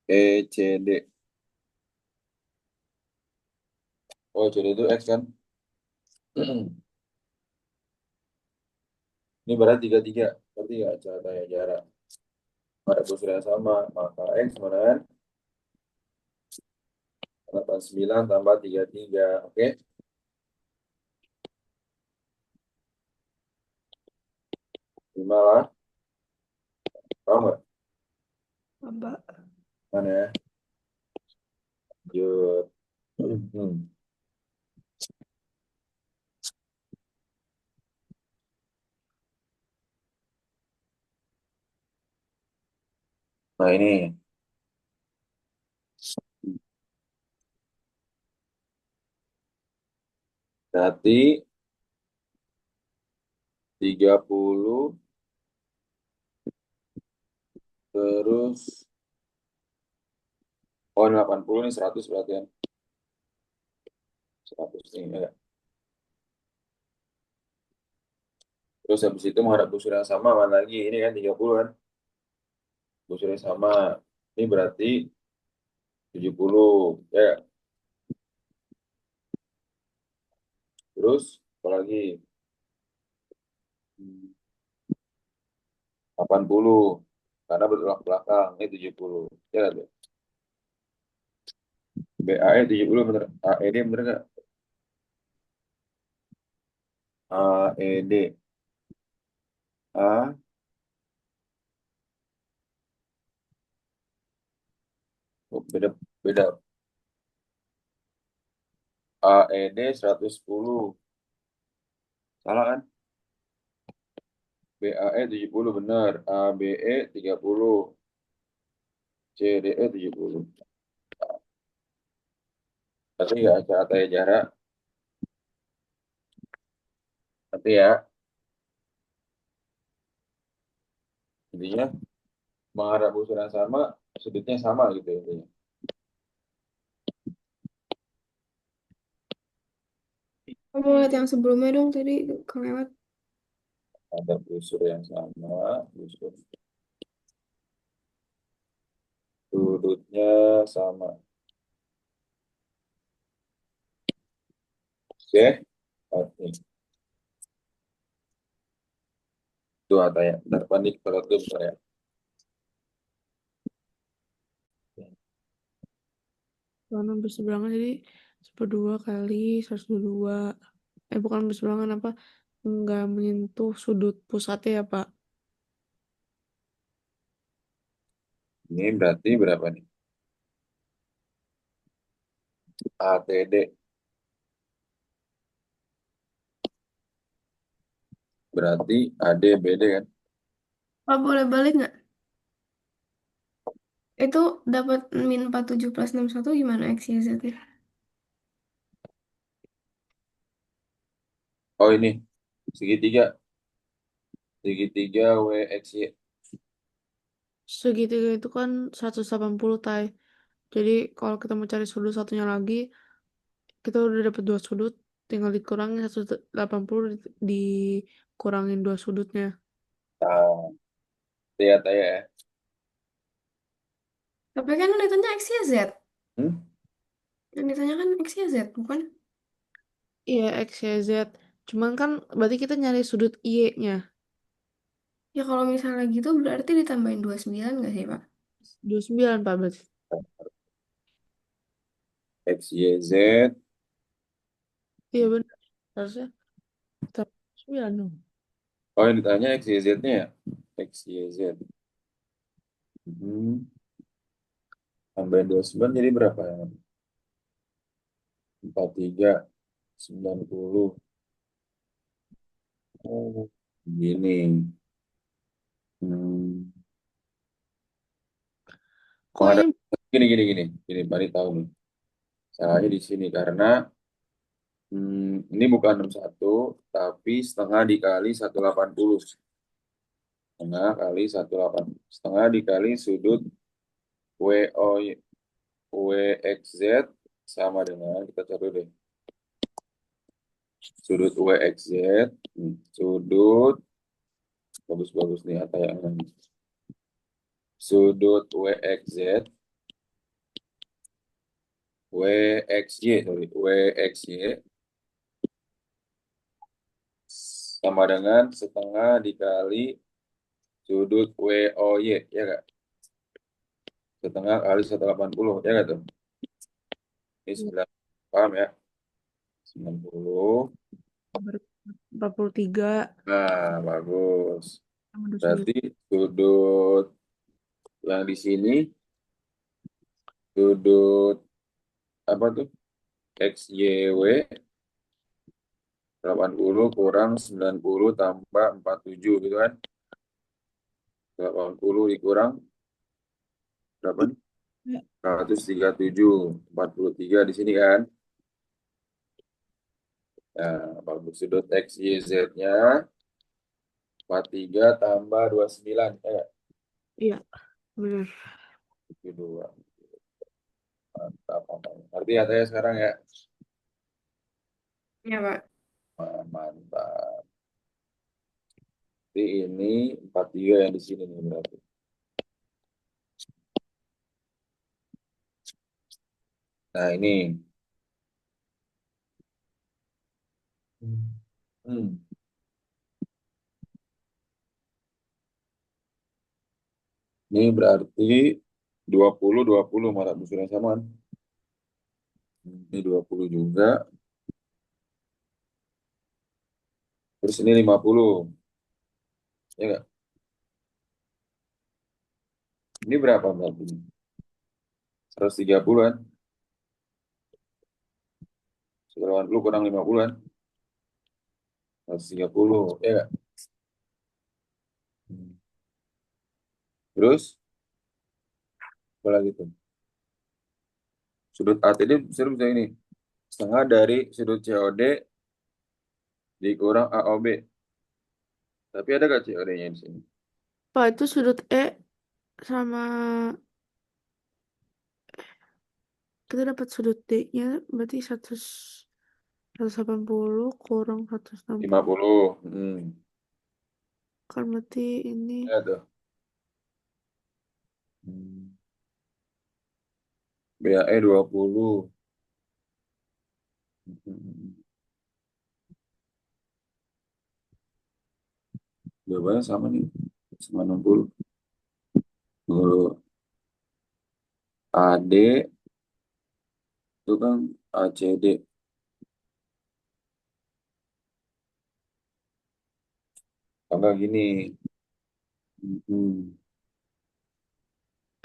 E, C, D. Oh, C, D itu X kan? Ini berat 33. Berarti nggak katanya jarak. Pada busur yang sama, maka X sama dengan 89 tambah 33. Oke? 5 lah. Paham nggak? Apa? Mana ya? Lanjut. Hmm. Nah, ini. Berarti 30 terus oh 80 nih 100 berarti kan. 100 nih ya. Terus habis itu menghadap busur yang sama mana lagi? Ini kan 30 kan. Busur yang sama. Ini berarti 70 ya. Terus apa lagi? Hmm, 80 karena bertolak belakang ini 70 ya kan? BAE 70 bener. AED bener nggak? AED A oh, beda beda AED 110 salah kan? BAE 70 bener. ABE 30 CDE 70. Tapi ya cara jarak tapi ya intinya menghadap busur yang sama sudutnya sama gitu intinya. Kamu lihat yang sebelumnya dong tadi kelewat. Ada busur yang sama busur sudutnya sama. Oke, oke. Itu Ata ya. Bentar, panik kalau itu bentar ya. Karena berseberangan jadi seperdua kali 122. Bukan berseberangan apa? Nggak menyentuh sudut pusatnya ya, Pak. Ini berarti berapa nih? ATD. Berarti AD BD kan? Pak boleh balik nggak? Itu dapat min 47 plus 61 gimana X, Y, Z-nya? Oh ini, segitiga. Segitiga WXY. Segitiga itu kan 180 tay. Jadi kalau kita mau cari sudut satunya lagi, kita udah dapat dua sudut, tinggal dikurangin 180 dikurangin dua sudutnya. Nah, lihat aja ya. Tapi kan yang ditanya X, Y, Z. Hmm? Yang ditanya kan X, Y, Z, bukan? Iya, X, Y, Z. Cuman kan berarti kita nyari sudut Y-nya. Ya kalau misalnya gitu berarti ditambahin 29 nggak sih, Pak? 29, Pak, berarti. XYZ. Iya, benar. Harusnya tambah 9 dong. Oh yang ditanya XYZ-nya ya? XYZ. Hmm. Tambahin 29 jadi berapa ya? 43, 90. Oh, gini. Hmm. Kok Menghadap ini gini, Bani tahu nih. Salahnya di sini karena ini bukan 61, tapi setengah dikali 180. Setengah kali 180. Setengah dikali sudut WO, WXZ sama dengan, kita cari deh. Sudut WXZ, sudut, bagus-bagus nih Ata yang ini. Sudut WXY sama dengan setengah dikali sudut WOY, ya kak? Setengah kali 180, ya kak tuh? Ini 9, paham ya? 90. 43 Nah, bagus. sama 29. Berarti sudut yang di sini, sudut apa tuh? XYW 80 kurang 90 tambah 47 gitu kan? 80 dikurang berapa nih? Ya. 137, 43 di sini kan? Nah, bagus. Sudut XYZ-nya 43 tambah 29. Iya, benar. 72. Mantap, mantap. Ngerti ya saya sekarang ya? Ya, Pak. Mantap. Jadi ini 43 yang di sini nih berarti. Nah, ini. Hmm. Ini berarti 20 malah busur yang samaan. Ini 20 juga. Terus ini 50. Ya nggak? Ini berapa berarti? 130 kan? 180 kurang 50 kan? 130. Ya nggak? Hmm. Terus, apa lagi tuh? Sudut ATD bisa ini. Setengah dari sudut COD dikurang AOB. Tapi ada nggak COD-nya di sini? Pak, itu sudut sama kita dapat sudut D-nya berarti 180 kurang 160. 50. Hmm. Kan berarti ini Ya tuh. Hmm. BAE 20. Hmm. Jawabannya sama nih. Sama 60. Kalau AD itu kan ACD. Kalau gini. Hmm.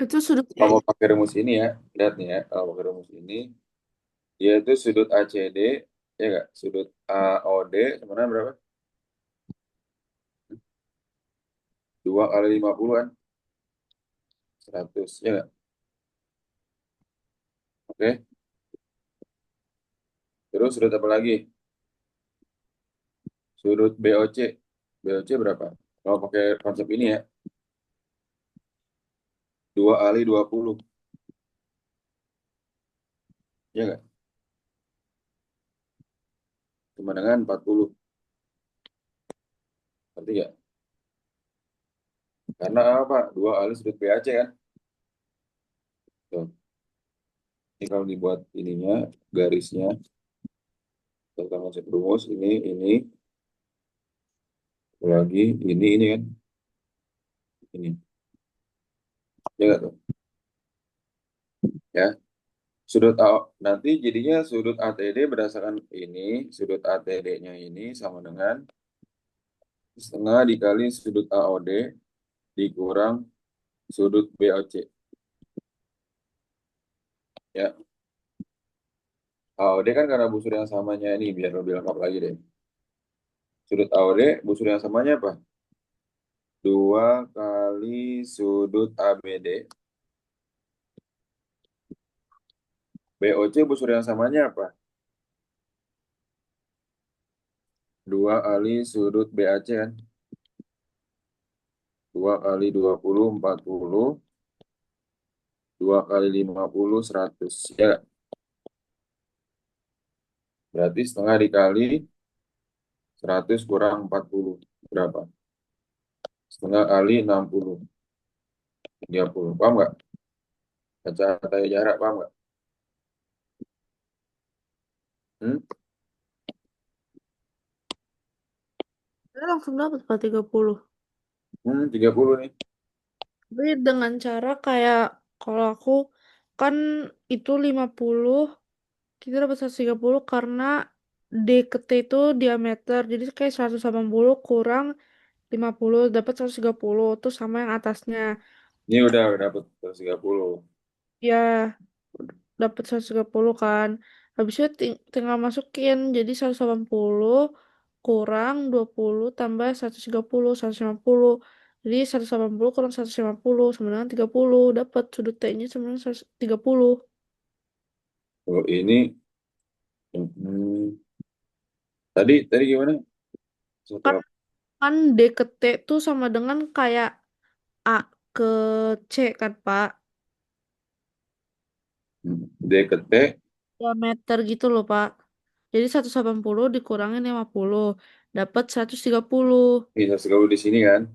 Itu sudut Kalau E-nya. mau pakai rumus ini ya, lihat nih ya. Kalau pakai rumus ini, yaitu sudut ACD, ya nggak? Sudut AOD sebenarnya berapa? 2 kali 50 kan? 100, ya nggak? Oke. Terus sudut apa lagi? Sudut BOC. BOC berapa? Kalau pakai konsep ini ya, 2 kali 20. Ya nggak? Sama dengan 40. Ngerti nggak? Karena apa? 2 kali sudut BAC kan? Tuh. Ini kalau dibuat ininya, garisnya, tentang konsep rumus, ini, lagi, ini kan? Ini. Ya nggak tuh? Ya. Sudut A, nanti jadinya sudut ATD berdasarkan ini, sudut ATD-nya ini sama dengan setengah dikali sudut AOD dikurang sudut BOC. Ya, AOD kan karena busur yang samanya ini, biar lebih lengkap lagi deh. Sudut AOD, busur yang samanya apa? 2 kali sudut ABD. BOC busur yang samanya apa? 2 kali sudut BAC kan? 2 kali 20, 40. 2 kali 50, 100. Ya, berarti setengah dikali 100 kurang 40. Berapa? Setengah kali 60. 30. Paham nggak? Baca tanya jarak, paham nggak? Hmm? Saya langsung dapat Pak 30. 30 nih. Tapi dengan cara kayak kalau aku kan itu 50, kita dapat 130 karena D ke T itu diameter. Jadi kayak 180 kurang 50 dapat 130 tuh sama yang atasnya. Ini udah dapet 130. Ya, dapat 130 kan. Habis itu tinggal masukin jadi 180 kurang 20 tambah 130, 150. Jadi 180 kurang 150 sama dengan 30. Dapat sudut T-nya sama dengan 130. Kalau ini, hmm, tadi gimana? Kan Satu, kan D ke T tuh sama dengan kayak A ke C kan, Pak. D ke T, Diameter gitu loh, Pak. Jadi 180 dikurangin 50 dapat 130. bisa segala di sini kan?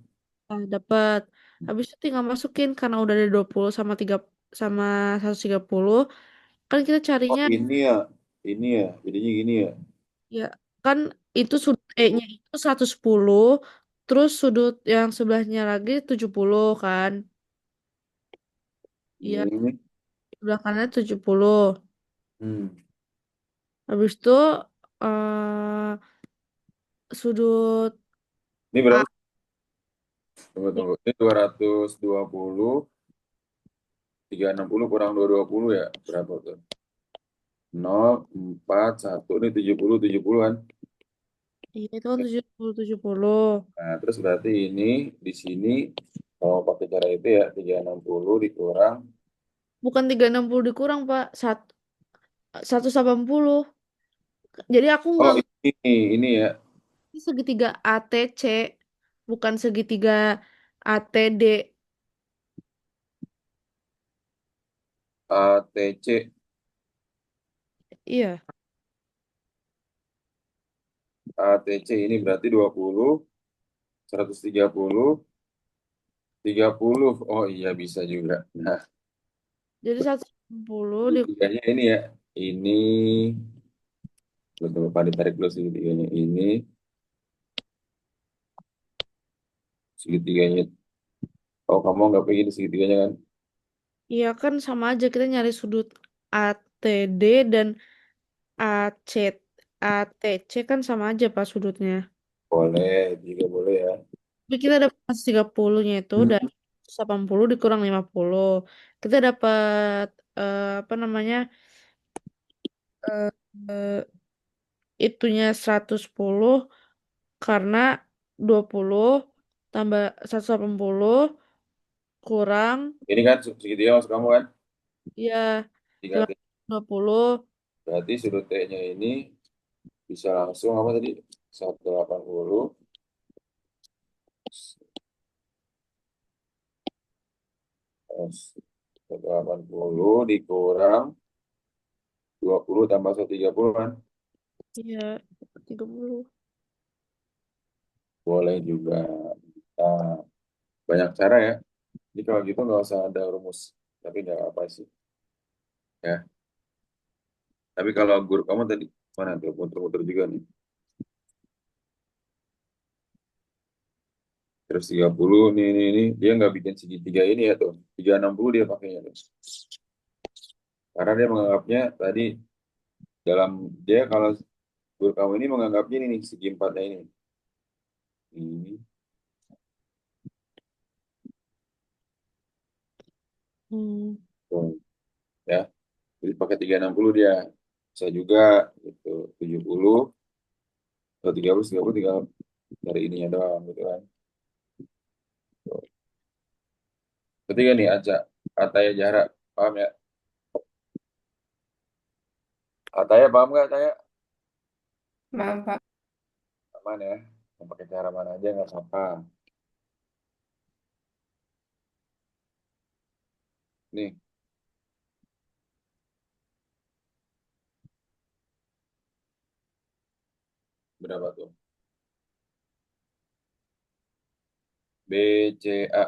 Nah, dapat. Habis itu tinggal masukin karena udah ada 20 sama 3 sama 130. Kan kita Oh carinya ini ya, ini ya, jadinya gini ya. ya kan itu sudut E-nya itu 110, terus sudut yang sebelahnya lagi 70 kan. Iya, Ini, sebelah kanan 70. hmm. Habis itu eh, sudut Ini A berapa? Tunggu, tunggu. Ini 220, 360 kurang 220 ya. Berapa tuh? 041. Ini 70, 70 kan? iya, itu kan 70 70. Nah, terus berarti ini di sini kalau pakai cara itu ya 360 dikurang. Bukan 360 dikurang, Pak. 180. Jadi aku Oh nggak ini ya ini segitiga ATC, bukan segitiga ATD. ATC. Iya, ATC ini berarti 20, 130, 30. Oh iya bisa juga. Nah, Jadi 180 Segitiganya ini ya. Ini, belum lupa ditarik dulu segitiganya. Ini, segitiganya. Oh, kamu nggak pengen segitiganya kan? Iya kan sama aja kita nyari sudut ATD dan AC ATC kan sama aja pas sudutnya. Boleh, juga boleh ya. Jadi kita dapat 30-nya itu Hmm. dari 80 dikurang 50. Kita dapat apa namanya? eh, eh, itunya 110 karena 20 tambah 180 kurang Ini kan segitiga maksud kamu kan? ya Tiga T. 520. Berarti sudut T-nya ini bisa langsung apa tadi? 180 180 dikurang 20 tambah 130 kan? Iya, 30. Boleh juga. Nah, banyak cara ya. Jadi kalau gitu nggak usah ada rumus. Tapi nggak apa sih. Ya. Tapi kalau guru kamu tadi mana tuh muter-muter juga nih. Terus 30 nih. Dia nggak bikin segitiga ini ya tuh. 360 dia pakainya tuh. Karena dia menganggapnya tadi dalam dia kalau guru kamu ini menganggapnya ini nih segi empatnya ini. Ini Hmm. tuh, ya. Jadi pakai 360 dia. Bisa juga gitu 70 atau 30 tinggal dari ininya doang gitu kan. Tuh. Ketiga nih Aca, Ataya jarak. Paham ya? Ataya paham nggak Ataya? Maaf, Pak. Aman ya. Mau pakai cara mana aja nggak apa-apa. Nih, berapa tuh? BCA.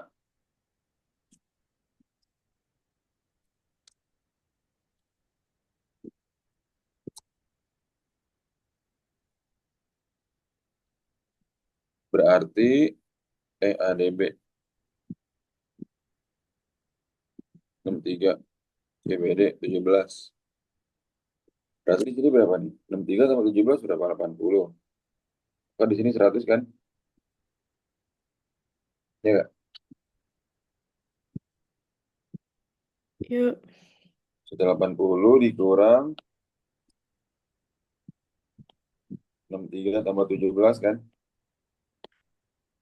Berarti EADB 63, CBD 17. Berarti di sini berapa nih? 63 sama 17 berapa? 80. Kan di sini 100 kan? Ya nggak? Yuk, 180 dikurang 63 tambah 17 kan?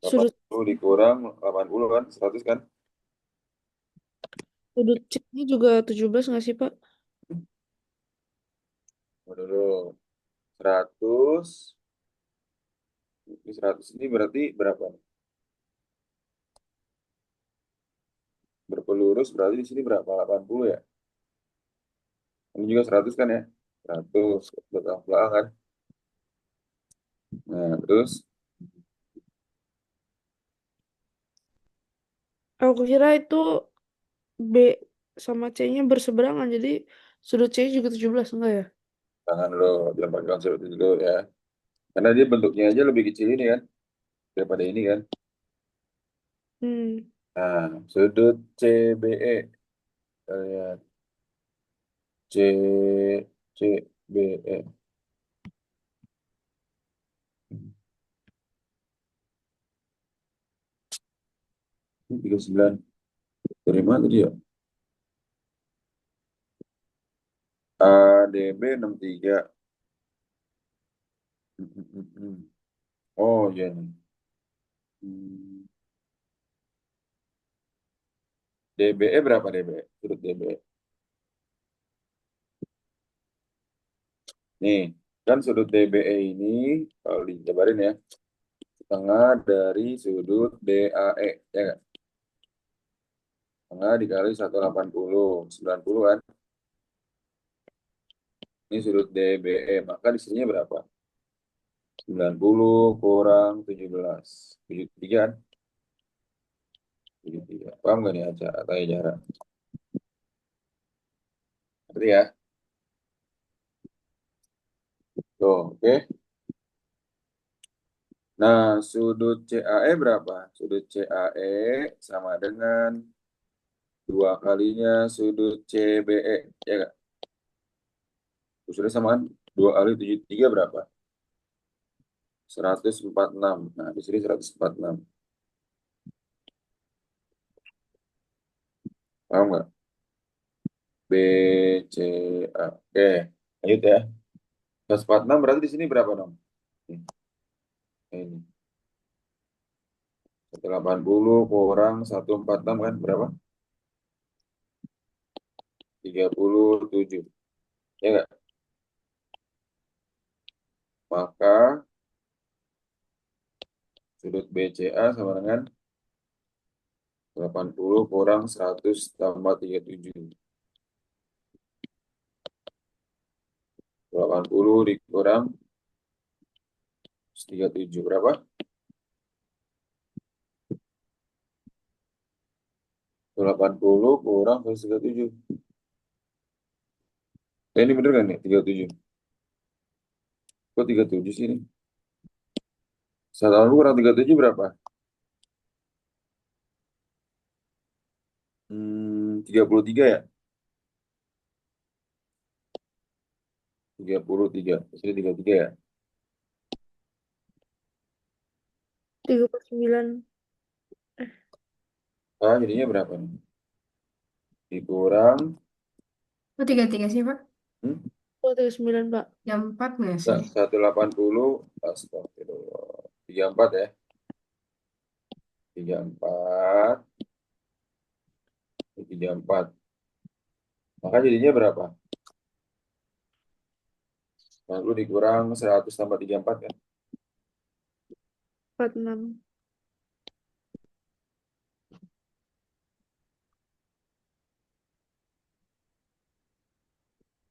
sudut 80 dikurang 80 kan? 100 kan? sudut C-nya juga 17 nggak sih, Pak? Dulu 100. Ini 100 ini berarti berapa nih? Berpelurus berarti di sini berapa? 80 ya? Ini juga 100 kan ya? 100 belakang kan? Nah, terus Aku kira itu B sama C-nya berseberangan, jadi sudut C-nya juga 17 enggak ya? tangan lo jangan pakai konsep itu dulu ya. Karena dia bentuknya aja lebih kecil ini kan daripada ini kan. Hmm. Nah, sudut CBE. Kita lihat CBE. Ini 39. Dari mana tadi ya? ADB 63. Oh iya nih. Hmm. DBE berapa DBE? Sudut DBE. Nih, kan sudut DBE ini kalau dijabarin ya, setengah dari sudut DAE, ya nggak? Setengah dikali 180, 90 kan? Ini sudut DBE, maka di sininya berapa? 90 kurang 17. 73 kan? 73. Paham nggak nih Aca? Tanya jarak. Berarti ya. Tuh, oke. Nah, sudut CAE berapa? Sudut CAE sama dengan 2 kalinya sudut CBE. Ya nggak? Usulnya sama kan? 2 kali 73 berapa? 146. Nah, di sini 146. Paham nggak? B, C, A. Oke, lanjut ya. 146 berarti di sini berapa dong? Ini. 180 kurang 146 kan berapa? 37. Ya nggak? Maka sudut BCA sama dengan 80 kurang 100 tambah 37. 80 dikurang 37 berapa? 80 kurang 137. Ini bener kan nih 37? Kok 37 sih ini? 180 kurang 37 berapa? 33 ya? 33. Di sini 33 ya? 39. Ah, jadinya berapa nih? Dikurang Oh, 33 sih, Pak. hmm? Oh, 39, Pak. Jam 4 nggak sih? 180. Astagfirullah. 34 ya? 34. 34. Maka jadinya berapa? 90 dikurang 100 tambah 34 kan? 46.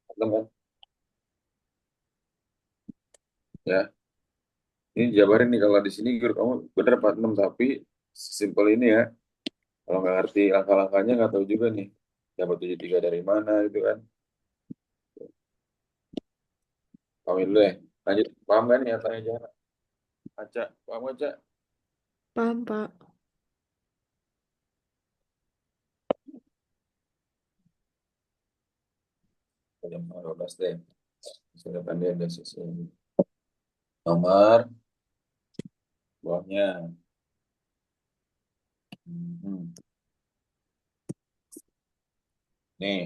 Betul kan? Ya, ini jabarin nih kalau di sini guru kamu bener 46 tapi simpel ini ya. Kalau nggak ngerti langkah-langkahnya nggak tahu juga nih. Dapat 73 dari mana gitu kan. Pahamin dulu ya. Lanjut, paham kan ya tanya jarak? Aca, paham aja. Paham, Pak. Jam 12 deh. Sudah pandai ada sisi nomor bawahnya. Hmm. Nih,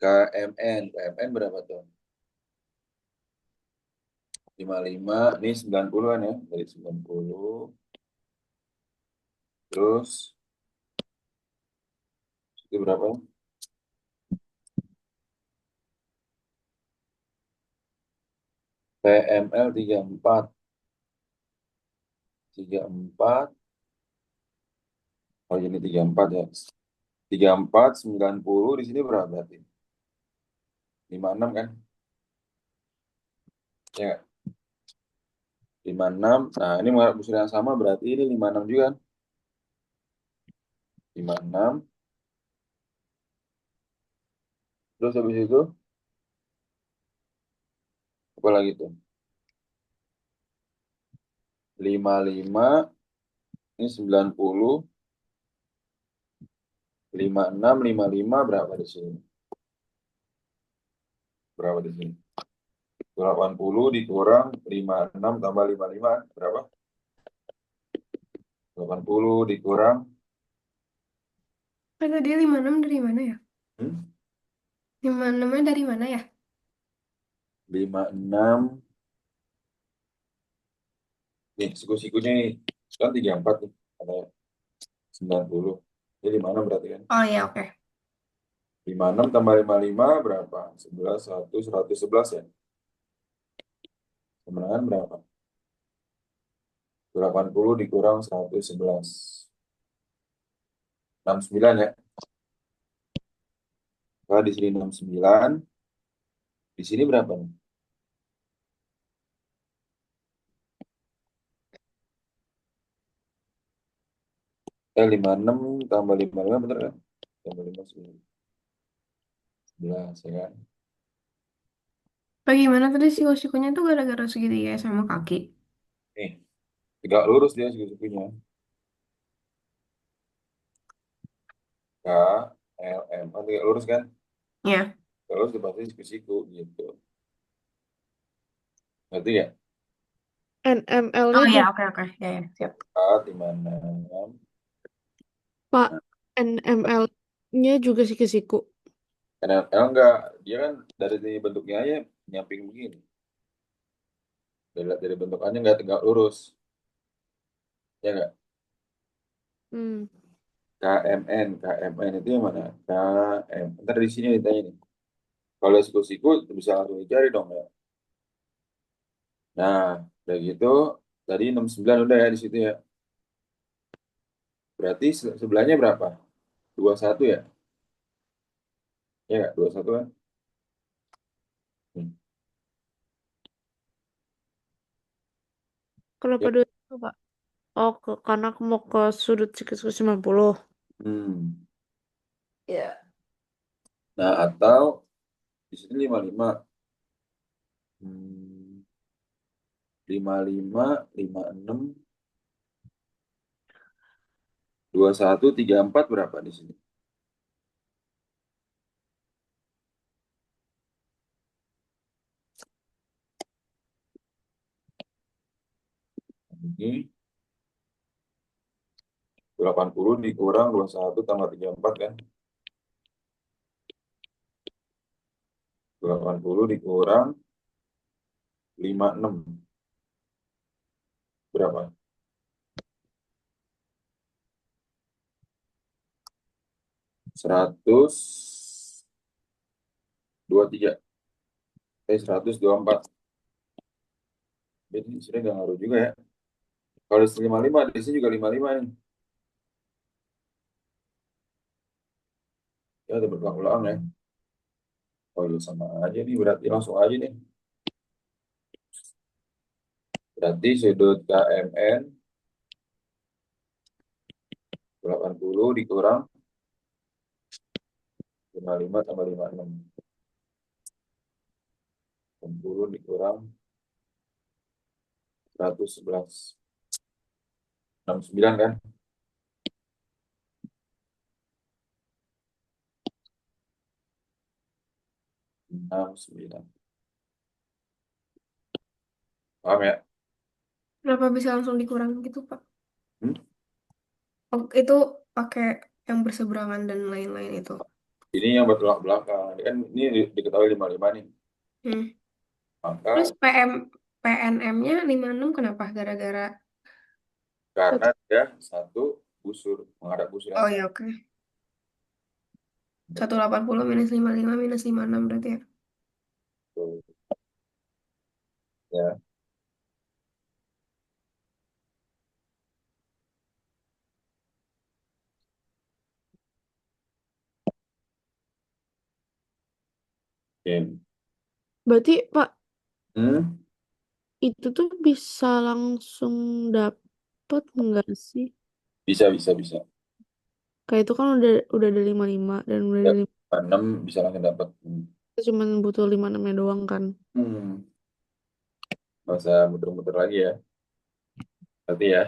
KMN berapa tuh? 55, ini 90-an ya, dari 90. Terus, itu berapa? PML 34. 34, oh ini 34 ya. 34, 90, di sini berapa berarti? 56 kan? Ya, nggak? 56, nah ini unsur yang sama berarti ini 56 juga kan? 56, terus habis itu, apa lagi tuh? 55, ini 90, 56, 55 berapa di sini? Berapa di sini? 80 dikurang 56 tambah 55 berapa? 80 dikurang Kan tadi 56 dari mana ya? hmm? 56-nya dari mana ya? 56 nih siku-sikunya nih kan 34 nih ada 90 ini 56 berarti kan Oh ya, oke. 56 tambah 55 berapa? 11, 111 ya? Kemenangan berapa? 80 dikurang 111 69 ya? Nah, di sini 69, di sini berapa nih? 56 tambah 55 bener kan? Tambah 59. 11 ya kan. Bagaimana tadi siku-sikunya tuh gara-gara segitiga sama kaki? Nih, tegak lurus dia suku-sukunya. K, L, M. Kan tegak lurus kan? Ya. Tegak lurus itu pasti siku-siku gitu. Ngerti ya? Oh NML-nya ya, juga, oke oke. Ya, ya, siap. K di mana? Pak. Nah, NML-nya juga siku-siku. karena enggak, dia kan dari bentuknya aja nyamping begini. Dari bentukannya nggak tegak lurus. Ya nggak? Hmm. KMN itu yang mana? KM. Ntar di sini ditanya nih. Kalau siku-siku bisa langsung dicari dong ya. Nah, udah gitu. Tadi 69 udah ya di situ ya. Berarti sebelahnya berapa? 21 ya? Ya nggak? 21 kan? Hmm. Kenapa Ya. 21, Pak? Oh, karena aku mau ke sudut siku-siku 90. Hmm. Ya. Nah, atau di sini 55. Hmm. 55, 56, 21, 34 berapa di sini? Ini 80 dikurang 21 tambah 34 kan? 80 dikurang 56 berapa? 123, 124. Jadi sudah nggak ngaruh juga ya. Kalau di sini 55, di sini juga 55 nih. Ya udah berulang-ulang ya. Oh iya sama aja nih, berarti langsung aja nih. Berarti sudut KMN 80 dikurang 55 tambah 56. 60 dikurang 111. 69 kan? 69. Paham ya? Kenapa bisa langsung dikurang gitu, Pak? Hmm? Oh, itu pakai yang berseberangan dan lain-lain itu. Ini yang bertolak belakang. Ini kan ini diketahui 55 nih. Hmm. Terus Maka PNM-nya 56 kenapa? Gara-gara. karena dia satu busur, menghadap busur yang Oh ya, oke. 180 minus 55 minus 56 berarti ya. satu. Ya, oke. Berarti, Pak, Hmm? itu tuh bisa langsung dapet nggak sih? Bisa, bisa, bisa. Kayak itu kan udah ada 55 dan udah Ya, ada 5. 6 bisa langsung dapat. Kita cuma butuh 56-nya doang kan. Hmm. Nggak usah muter-muter lagi ya. Berarti ya.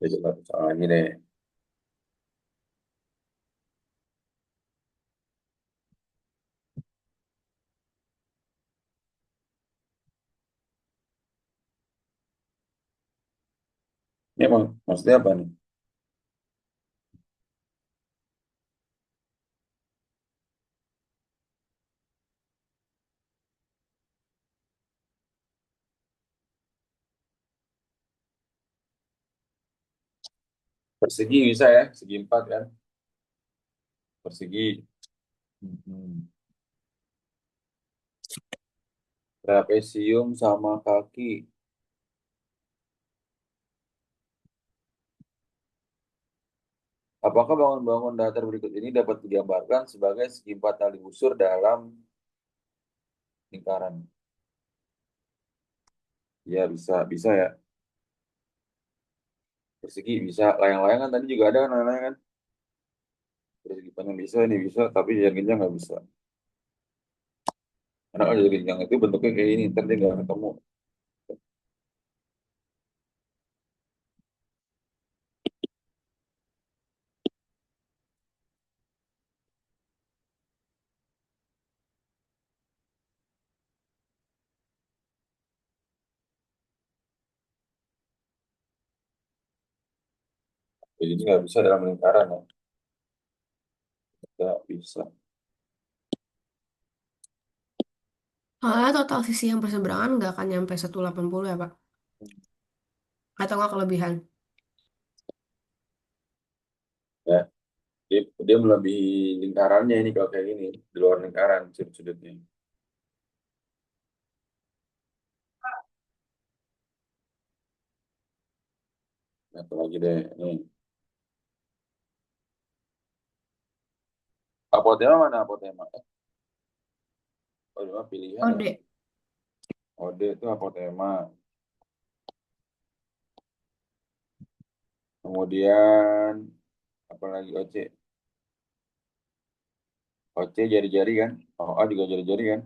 Ya coba soal lagi deh. Ini maksudnya apa nih? Persegi bisa ya, segi 4 kan? Persegi. Hmm. Trapesium sama kaki. Apakah bangun-bangun datar berikut ini dapat digambarkan sebagai segi 4 tali busur dalam lingkaran? Ya bisa, bisa ya. persegi bisa, layang-layang kan tadi juga ada kan layang-layang kan. Persegi panjang bisa, ini bisa, tapi yang kencang nggak bisa. Karena kalau jadi kencang itu bentuknya kayak ini, ntar dia nggak ketemu. Jadi ini nggak bisa dalam lingkaran ya. Nggak bisa. Soalnya total sisi yang perseberangan nggak akan nyampe 180 ya, Pak? Atau nggak kelebihan? Ya, dia melebihi lingkarannya ini kalau kayak gini, di luar lingkaran sudut-sudutnya. Nah, satu lagi deh, nih. Apotema mana apotema? Oh, ini mah pilihan ya. Ode. OD itu apotema. Kemudian apa lagi OC? OC jari-jari kan? OA juga jari-jari kan?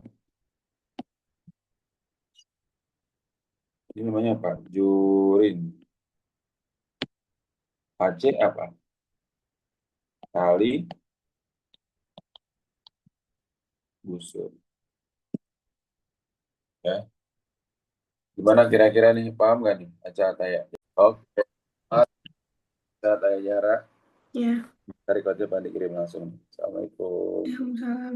Ini namanya apa? Jurin. AC apa? Tali busur. Ya. Gimana kira-kira nih? Paham gak nih? Acak ya. Oke. Acak Taya Jara. Ya, Tarik aja Pak dikirim langsung. Assalamualaikum. Waalaikumsalam.